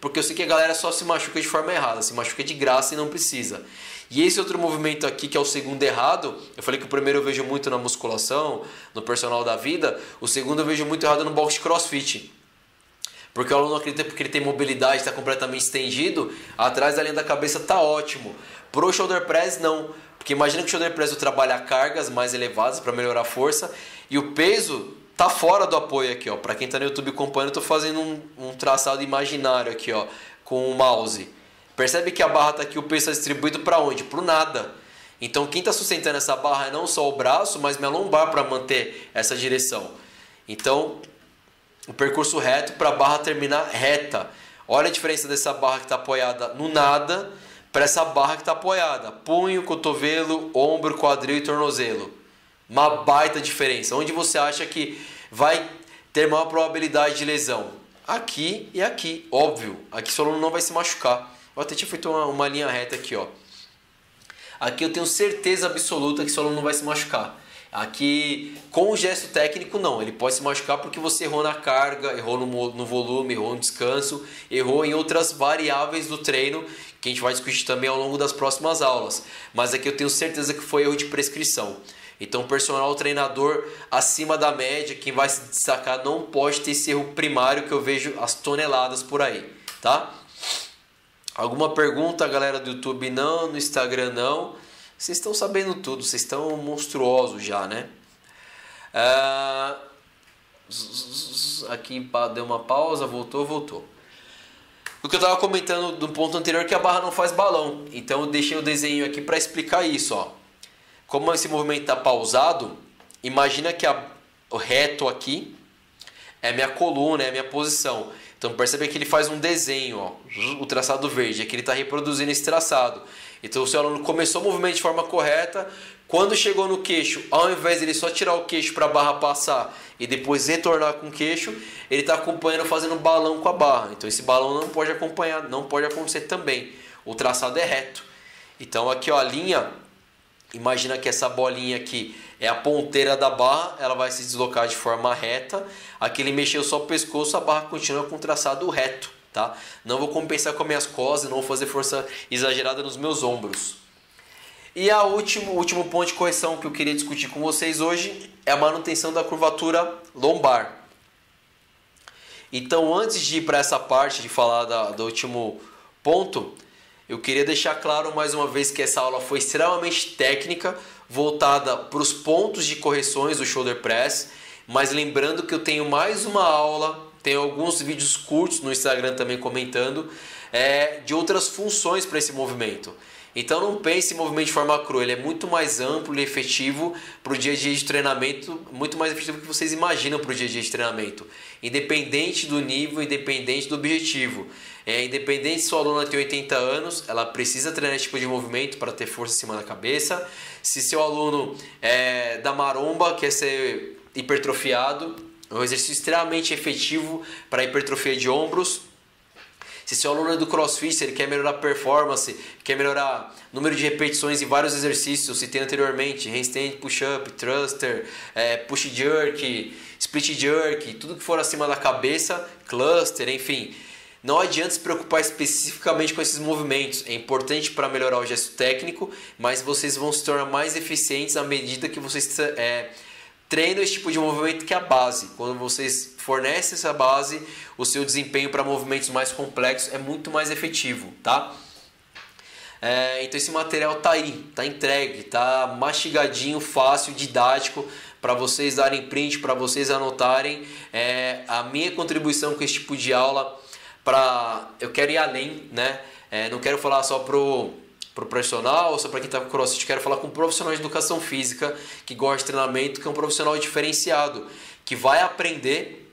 A: porque eu sei que a galera só se machuca de forma errada, se machuca de graça e não precisa. E esse outro movimento aqui, que é o segundo errado, eu falei que o primeiro eu vejo muito na musculação, no personal da vida, o segundo eu vejo muito errado no box de crossfit. Porque o aluno acredita porque ele tem mobilidade, está completamente estendido, atrás da linha da cabeça está ótimo. Pro shoulder press não, porque imagina que o shoulder press eu trabalho cargas mais elevadas para melhorar a força e o peso tá fora do apoio aqui, ó. Para quem está no YouTube acompanhando, eu estou fazendo um traçado imaginário aqui, ó, com o mouse. Percebe que a barra está aqui, o peso está distribuído para onde? Para o nada. Então quem está sustentando essa barra é não só o braço, mas minha lombar para manter essa direção. Então o percurso reto para a barra terminar reta. Olha a diferença dessa barra que está apoiada no nada para essa barra que está apoiada. Punho, cotovelo, ombro, quadril e tornozelo. Uma baita diferença. Onde você acha que vai ter maior probabilidade de lesão? Aqui e aqui, óbvio. Aqui seu aluno não vai se machucar. Eu até tinha feito uma linha reta aqui, ó. Aqui eu tenho certeza absoluta que seu aluno não vai se machucar. Aqui, com o gesto técnico, não. Ele pode se machucar porque você errou na carga, errou no volume, errou no descanso, errou em outras variáveis do treino, que a gente vai discutir também ao longo das próximas aulas. Mas aqui eu tenho certeza que foi erro de prescrição. Então, personal treinador acima da média, quem vai se destacar não pode ter esse erro primário que eu vejo as toneladas por aí, tá? Alguma pergunta, galera do YouTube? Não, no Instagram não. Vocês estão sabendo tudo, vocês estão monstruosos já, né? Aqui deu uma pausa, voltou. O que eu estava comentando do ponto anterior é que a barra não faz balão. Então eu deixei o desenho aqui para explicar isso, ó. Como esse movimento está pausado, imagina que o reto aqui é minha coluna, é minha posição. Então percebe que ele faz um desenho, ó, o traçado verde, aqui ele está reproduzindo esse traçado. Então o seu aluno começou o movimento de forma correta, quando chegou no queixo, ao invés de ele só tirar o queixo para a barra passar e depois retornar com o queixo, ele está acompanhando, fazendo balão com a barra. Então esse balão não pode acompanhar, não pode acontecer também. O traçado é reto. Então aqui, ó, a linha, imagina que essa bolinha aqui é a ponteira da barra, ela vai se deslocar de forma reta. Aqui ele mexeu só o pescoço, a barra continua com o traçado reto, tá? Não vou compensar com as minhas costas, não vou fazer força exagerada nos meus ombros. E o último ponto de correção que eu queria discutir com vocês hoje é a manutenção da curvatura lombar. Então, antes de ir para essa parte de falar do último ponto, eu queria deixar claro mais uma vez que essa aula foi extremamente técnica, voltada para os pontos de correções do shoulder press, mas lembrando que eu tenho mais uma aula, tenho alguns vídeos curtos no Instagram também comentando, de outras funções para esse movimento. Então não pense em movimento de forma crua, ele é muito mais amplo e efetivo para o dia a dia de treinamento, muito mais efetivo do que vocês imaginam para o dia a dia de treinamento. Independente do nível, independente do objetivo. Independente se sua aluna tem 80 anos, ela precisa treinar esse tipo de movimento para ter força em cima da cabeça. Se seu aluno é da maromba, quer ser hipertrofiado, é um exercício extremamente efetivo para hipertrofia de ombros. Se seu aluno é do CrossFit, ele quer melhorar a performance, quer melhorar o número de repetições em vários exercícios, eu citei anteriormente, handstand, push-up, thruster, push jerk, split jerk, tudo que for acima da cabeça, cluster, enfim. Não adianta se preocupar especificamente com esses movimentos, é importante para melhorar o gesto técnico, mas vocês vão se tornar mais eficientes à medida que vocês treinam esse tipo de movimento, que é a base. Quando vocês fornecem essa base, o seu desempenho para movimentos mais complexos é muito mais efetivo, tá? Então esse material tá aí, tá entregue, tá mastigadinho, fácil, didático, para vocês darem print, para vocês anotarem. A minha contribuição com esse tipo de aula, eu quero ir além, né? Não quero falar só pro profissional ou só para quem está com CrossFit, quero falar com um profissional de educação física que gosta de treinamento, que é um profissional diferenciado, que vai aprender.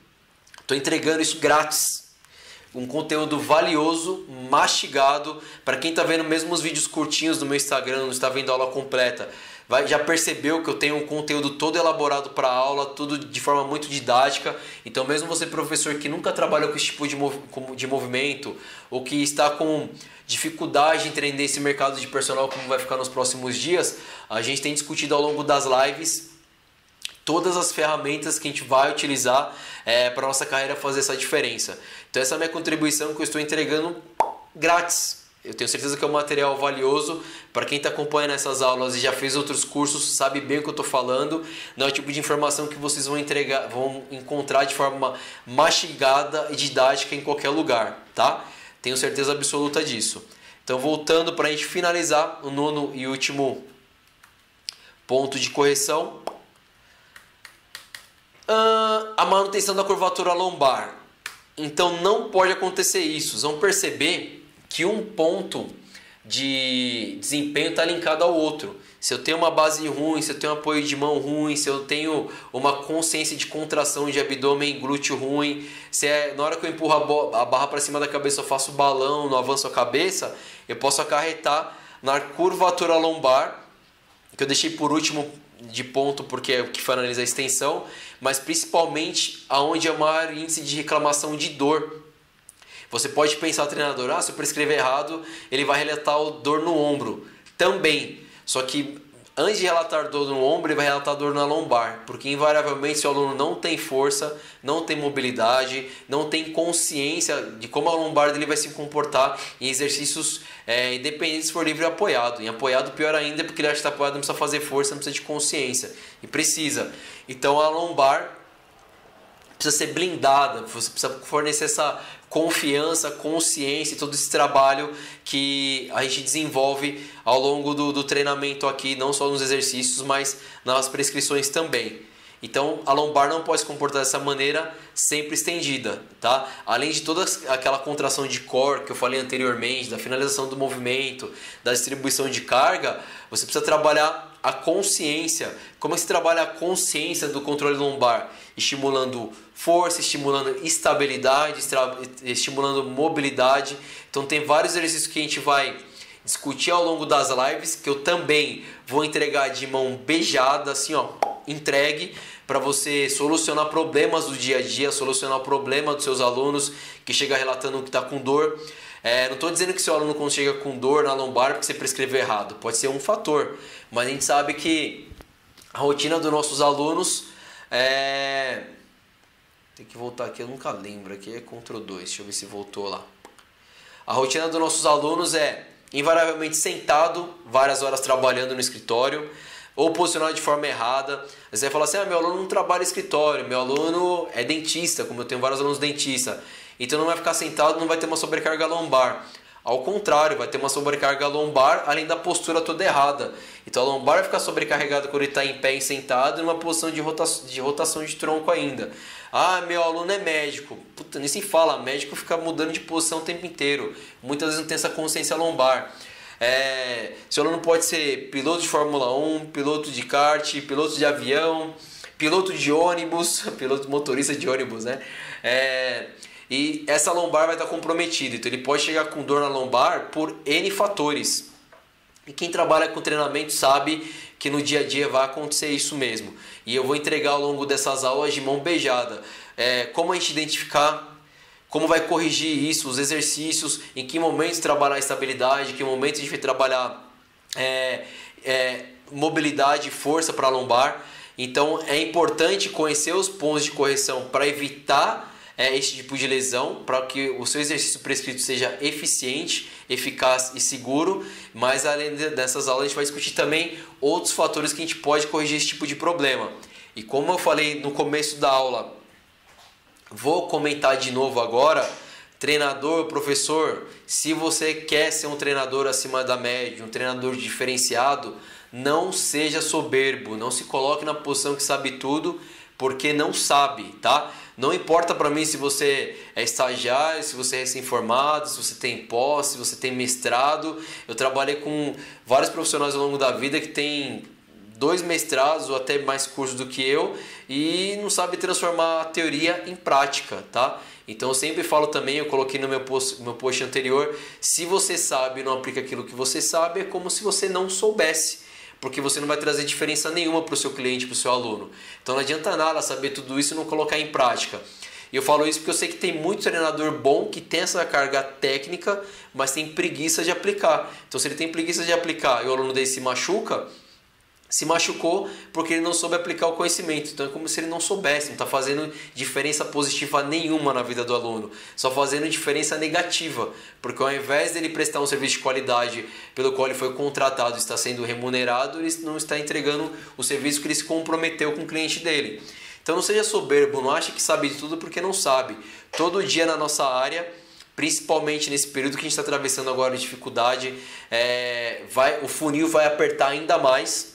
A: Estou entregando isso grátis, um conteúdo valioso, mastigado. Para quem está vendo mesmo os vídeos curtinhos do meu Instagram, não está vendo a aula completa, já percebeu que eu tenho um conteúdo todo elaborado para a aula, tudo de forma muito didática. Então mesmo você, professor, que nunca trabalhou com esse tipo de movimento, ou que está com dificuldade em entender esse mercado de personal, como vai ficar nos próximos dias, a gente tem discutido ao longo das lives todas as ferramentas que a gente vai utilizar para a nossa carreira fazer essa diferença. Então essa é a minha contribuição que eu estou entregando grátis. Eu tenho certeza que é um material valioso para quem está acompanhando essas aulas e já fez outros cursos, sabe bem o que eu estou falando. Não é o tipo de informação que vocês vão encontrar de forma mastigada e didática em qualquer lugar, tá? Tenho certeza absoluta disso. Então, voltando para a gente finalizar o nono e último ponto de correção. A manutenção da curvatura lombar. Então, não pode acontecer isso. Vocês vão perceber que um ponto de desempenho está linkado ao outro. Se eu tenho uma base ruim, se eu tenho um apoio de mão ruim, se eu tenho uma consciência de contração de abdômen glúteo ruim, na hora que eu empurro a barra para cima da cabeça eu faço balão, não avanço a cabeça, eu posso acarretar na curvatura lombar, que eu deixei por último de ponto porque é o que finaliza a extensão, mas principalmente aonde é o maior índice de reclamação de dor. Você pode pensar, treinador, se eu prescrever errado, ele vai relatar dor no ombro. Também. Só que antes de relatar dor no ombro, ele vai relatar dor na lombar. Porque invariavelmente se o aluno não tem força, não tem mobilidade, não tem consciência de como a lombar dele vai se comportar em exercícios independentes se for livre e apoiado. Em apoiado pior ainda, porque ele acha que está apoiado, não precisa fazer força, não precisa de consciência. E precisa. Então a lombar precisa ser blindada, você precisa fornecer essa confiança, consciência e todo esse trabalho que a gente desenvolve ao longo do treinamento aqui, não só nos exercícios, mas nas prescrições também. Então a lombar não pode se comportar dessa maneira sempre estendida, tá? Além de toda aquela contração de core que eu falei anteriormente, da finalização do movimento, da distribuição de carga, você precisa trabalhar a consciência. Como é que se trabalha a consciência do controle lombar? Estimulando força, estimulando estabilidade, estimulando mobilidade. Então tem vários exercícios que a gente vai discutir ao longo das lives, que eu também vou entregar de mão beijada, assim ó, entregue, para você solucionar problemas do dia a dia, solucionar o problema dos seus alunos que chega relatando que está com dor. Não estou dizendo que seu aluno quando chega com dor na lombar porque você prescreveu errado, pode ser um fator, mas a gente sabe que A rotina dos nossos alunos é... Tem que voltar aqui, eu nunca lembro. Aqui é Ctrl 2, deixa eu ver se voltou lá. A rotina dos nossos alunos é invariavelmente sentado, várias horas trabalhando no escritório, ou posicionado de forma errada. Você vai falar assim, meu aluno não trabalha em escritório, meu aluno é dentista, como eu tenho vários alunos dentistas. Então não vai ficar sentado, não vai ter uma sobrecarga lombar. Ao contrário, vai ter uma sobrecarga lombar, além da postura toda errada. Então a lombar vai ficar sobrecarregada quando ele está em pé e sentado, numa posição de rotação de tronco ainda. Meu aluno é médico. Puta, nem se fala, médico fica mudando de posição o tempo inteiro. Muitas vezes não tem essa consciência lombar. Seu aluno pode ser piloto de Fórmula 1, piloto de kart, piloto de avião, piloto de ônibus, piloto motorista de ônibus, né? E essa lombar vai estar comprometida, então ele pode chegar com dor na lombar por N fatores. E quem trabalha com treinamento sabe que no dia a dia vai acontecer isso mesmo. E eu vou entregar ao longo dessas aulas de mão beijada como a gente identificar, como vai corrigir isso, os exercícios, em que momentos trabalhar estabilidade, em que momentos a gente vai trabalhar mobilidade e força para a lombar. Então é importante conhecer os pontos de correção para evitar esse tipo de lesão, para que o seu exercício prescrito seja eficiente, eficaz e seguro. Mas além dessas aulas a gente vai discutir também outros fatores que a gente pode corrigir esse tipo de problema. E como eu falei no começo da aula, vou comentar de novo agora, treinador, professor, se você quer ser um treinador acima da média, um treinador diferenciado, não seja soberbo, não se coloque na posição que sabe tudo, porque não sabe, tá? Não importa para mim se você é estagiário, se você é recém-formado, se você tem pós, se você tem mestrado. Eu trabalhei com vários profissionais ao longo da vida que têm 2 mestrados ou até mais cursos do que eu e não sabe transformar a teoria em prática, tá? Então eu sempre falo também, eu coloquei no meu post anterior, se você sabe e não aplica aquilo que você sabe, é como se você não soubesse. Porque você não vai trazer diferença nenhuma para o seu cliente, para o seu aluno. Então não adianta nada saber tudo isso e não colocar em prática. E eu falo isso porque eu sei que tem muito treinador bom que tem essa carga técnica, mas tem preguiça de aplicar. Então se ele tem preguiça de aplicar e o aluno dele se machucou porque ele não soube aplicar o conhecimento. Então é como se ele não soubesse, não está fazendo diferença positiva nenhuma na vida do aluno, só fazendo diferença negativa, porque ao invés dele prestar um serviço de qualidade pelo qual ele foi contratado e está sendo remunerado, ele não está entregando o serviço que ele se comprometeu com o cliente dele. Então não seja soberbo, não ache que sabe de tudo porque não sabe. Todo dia na nossa área, principalmente nesse período que a gente está atravessando agora de dificuldade, o funil vai apertar ainda mais.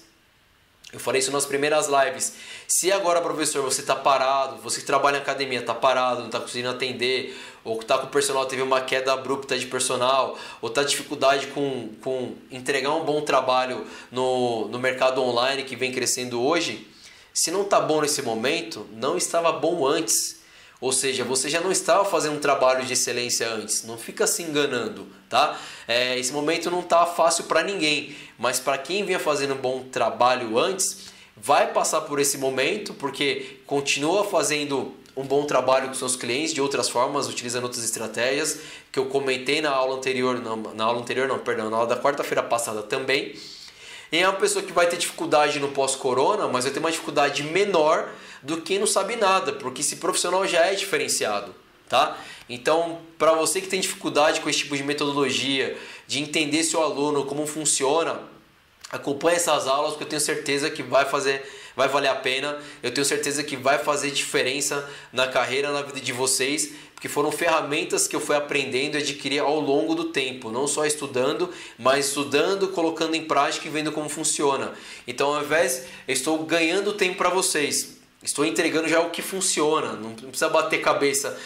A: Eu falei isso nas primeiras lives. Se agora, professor, você está parado, você que trabalha em academia está parado, não está conseguindo atender, ou está com o personal, teve uma queda abrupta de personal, ou está dificuldade com entregar um bom trabalho no mercado online que vem crescendo hoje, se não está bom nesse momento, não estava bom antes. Ou seja, você já não estava fazendo um trabalho de excelência antes. Não fica se enganando, tá? Esse momento não está fácil para ninguém. Mas para quem vinha fazendo um bom trabalho antes, vai passar por esse momento, porque continua fazendo um bom trabalho com seus clientes de outras formas, utilizando outras estratégias, que eu comentei na aula anterior, na aula da quarta-feira passada também. E é uma pessoa que vai ter dificuldade no pós-corona, mas vai ter uma dificuldade menor do que quem não sabe nada, porque esse profissional já é diferenciado, tá? Então, para você que tem dificuldade com esse tipo de metodologia, de entender seu aluno, como funciona, acompanhe essas aulas, porque eu tenho certeza que vai valer a pena, eu tenho certeza que vai fazer diferença na carreira, na vida de vocês, porque foram ferramentas que eu fui aprendendo e adquirir ao longo do tempo, não só estudando, mas estudando, colocando em prática e vendo como funciona. Então, ao invés, eu estou ganhando tempo para vocês. Estou entregando já o que funciona, não precisa bater cabeça,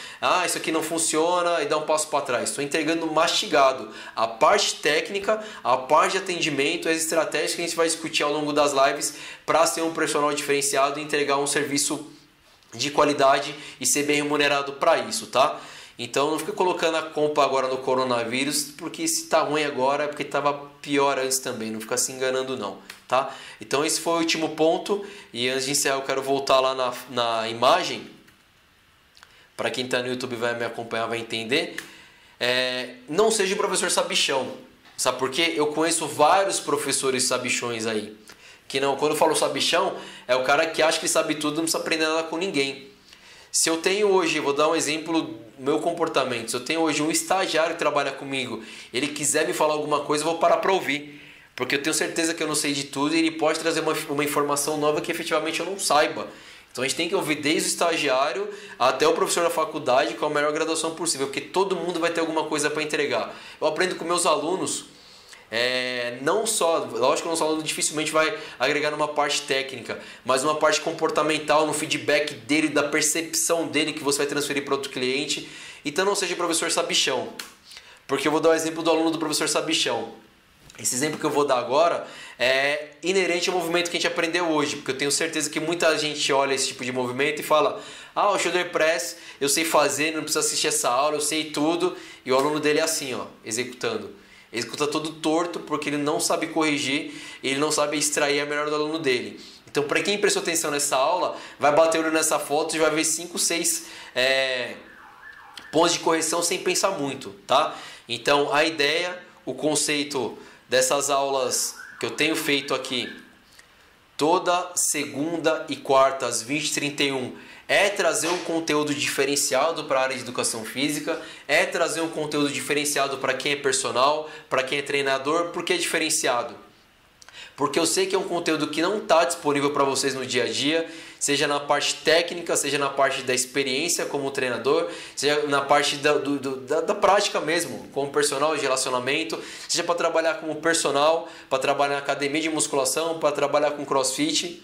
A: isso aqui não funciona e dar um passo para trás. Estou entregando mastigado a parte técnica, a parte de atendimento, as estratégias que a gente vai discutir ao longo das lives para ser um profissional diferenciado e entregar um serviço de qualidade e ser bem remunerado para isso, tá? Então não fica colocando a culpa agora no coronavírus, porque se tá ruim agora é porque estava pior antes também, não fica se enganando não, tá? Então esse foi o último ponto, e antes de encerrar eu quero voltar lá na imagem, para quem está no YouTube vai me acompanhar, vai entender. Não seja o professor sabichão, sabe por quê? Eu conheço vários professores sabichões aí, Que não, quando eu falo sabichão, é o cara que acha que sabe tudo, não precisa aprender nada com ninguém. Se eu tenho hoje, vou dar um exemplo do meu comportamento, se eu tenho hoje um estagiário que trabalha comigo, ele quiser me falar alguma coisa, eu vou parar para ouvir. Porque eu tenho certeza que eu não sei de tudo e ele pode trazer uma informação nova que efetivamente eu não saiba. Então a gente tem que ouvir desde o estagiário até o professor da faculdade com a melhor graduação possível, porque todo mundo vai ter alguma coisa para entregar. Eu aprendo com meus alunos, não só, lógico que o nosso aluno dificilmente vai agregar numa parte técnica, mas uma parte comportamental, no feedback dele, da percepção dele que você vai transferir para outro cliente. Então não seja professor sabichão, porque eu vou dar o exemplo do aluno do professor sabichão. Esse exemplo que eu vou dar agora é inerente ao movimento que a gente aprendeu hoje, porque eu tenho certeza que muita gente olha esse tipo de movimento e fala: ah, o shoulder press eu sei fazer, não preciso assistir essa aula, eu sei tudo. E o aluno dele é assim, ó, executando. Executa todo torto porque ele não sabe corrigir, ele não sabe extrair a melhor do aluno dele. Então, para quem prestou atenção nessa aula, vai bater o olho nessa foto e vai ver 5, 6 pontos de correção sem pensar muito, tá? Então, a ideia, o conceito dessas aulas que eu tenho feito aqui toda segunda e quarta às 20h31 é trazer um conteúdo diferenciado para a área de educação física, é trazer um conteúdo diferenciado para quem é personal, para quem é treinador. Por que diferenciado? Porque eu sei que é um conteúdo que não está disponível para vocês no dia a dia, seja na parte técnica, seja na parte da experiência como treinador, seja na parte da prática mesmo, como personal de relacionamento, seja para trabalhar como personal, para trabalhar na academia de musculação, para trabalhar com crossfit.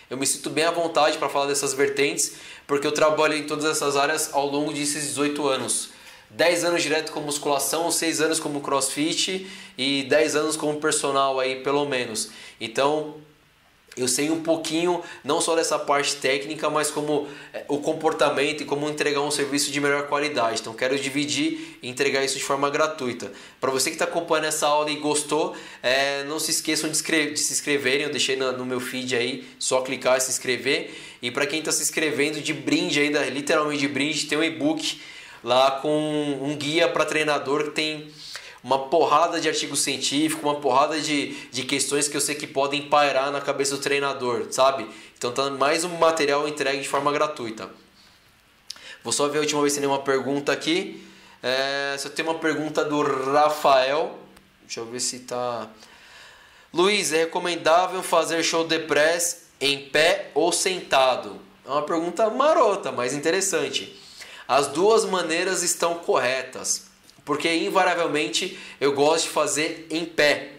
A: Eu me sinto bem à vontade para falar dessas vertentes, porque eu trabalho em todas essas áreas ao longo desses 18 anos. 10 anos direto com musculação, 6 anos como crossfit e 10 anos como personal aí pelo menos. Então eu sei um pouquinho não só dessa parte técnica, mas como o comportamento e como entregar um serviço de melhor qualidade. Então quero dividir e entregar isso de forma gratuita. Para você que está acompanhando essa aula e gostou, não se esqueçam de se inscreverem. Eu deixei no meu feed aí, só clicar e se inscrever. E para quem está se inscrevendo, de brinde ainda, literalmente de brinde, tem um e-book lá com um guia para treinador que tem uma porrada de artigo científico, uma porrada de questões que eu sei que podem pairar na cabeça do treinador, sabe? Então tá mais um material entregue de forma gratuita. Vou só ver a última vez se tem nenhuma pergunta aqui. Se eu tenho uma pergunta do Rafael, deixa eu ver se tá... Luiz, é recomendável fazer shoulder press em pé ou sentado? É uma pergunta marota, mas interessante. As duas maneiras estão corretas, porque invariavelmente eu gosto de fazer em pé.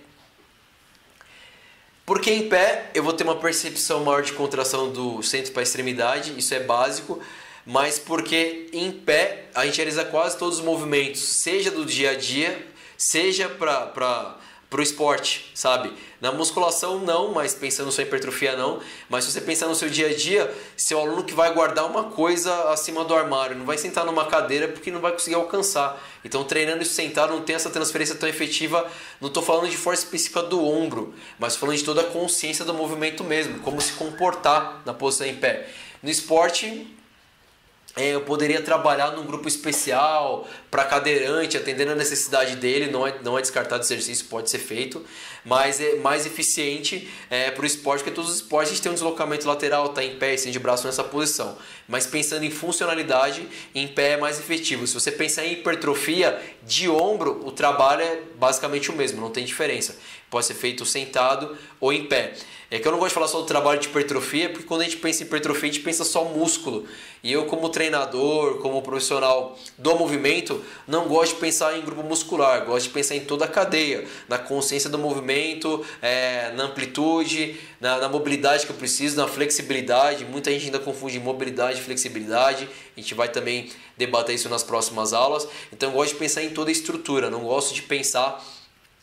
A: Porque em pé eu vou ter uma percepção maior de contração do centro para a extremidade, isso é básico, mas porque em pé a gente realiza quase todos os movimentos, seja do dia a dia, seja para o esporte, sabe? Na musculação não, mas pensando só em hipertrofia não. Mas se você pensar no seu dia a dia, seu aluno que vai guardar uma coisa acima do armário, não vai sentar numa cadeira porque não vai conseguir alcançar. Então treinando isso sentado não tem essa transferência tão efetiva. Não estou falando de força específica do ombro, mas falando de toda a consciência do movimento mesmo, como se comportar na posição em pé. No esporte... eu poderia trabalhar num grupo especial para cadeirante, atendendo a necessidade dele. Não é descartado esse exercício, pode ser feito, mas é mais eficiente para o esporte, porque todos os esportes a gente tem um deslocamento lateral, tá em pé, estende o braço nessa posição. Mas pensando em funcionalidade, em pé é mais efetivo. Se você pensar em hipertrofia de ombro, o trabalho é basicamente o mesmo, não tem diferença. Pode ser feito sentado ou em pé. É que eu não gosto de falar só do trabalho de hipertrofia, porque quando a gente pensa em hipertrofia, a gente pensa só músculo. E eu, como treinador, como profissional do movimento, não gosto de pensar em grupo muscular. Gosto de pensar em toda a cadeia, na consciência do movimento, na amplitude, na mobilidade que eu preciso, na flexibilidade. Muita gente ainda confunde mobilidade e flexibilidade. A gente vai também debater isso nas próximas aulas. Então eu gosto de pensar em toda a estrutura, não gosto de pensar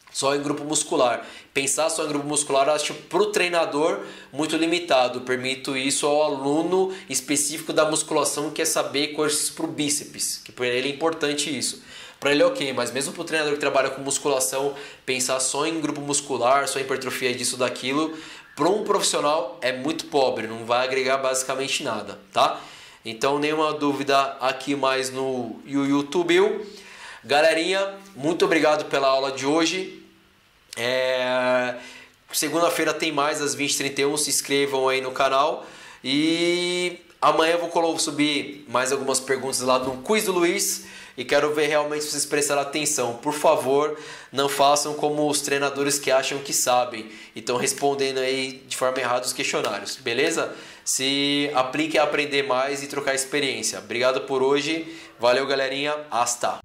A: só em grupo muscular. Pensar só em grupo muscular eu acho para o treinador muito limitado. Eu permito isso ao aluno específico da musculação que quer saber coisas para o bíceps, que para ele é importante isso. Para ele é ok, mas mesmo para o treinador que trabalha com musculação, pensar só em grupo muscular, só em hipertrofia disso, daquilo, para um profissional é muito pobre, não vai agregar basicamente nada, tá? Então nenhuma dúvida aqui mais no YouTube. Galerinha, muito obrigado pela aula de hoje. Segunda-feira tem mais às 20h31, se inscrevam aí no canal. E amanhã eu vou subir mais algumas perguntas lá no Quiz do Luiz. E quero ver realmente se vocês prestaram atenção. Por favor, não façam como os treinadores que acham que sabem e estão respondendo aí de forma errada os questionários, beleza? Se aplique a aprender mais e trocar experiência. Obrigado por hoje. Valeu, galerinha. Hasta!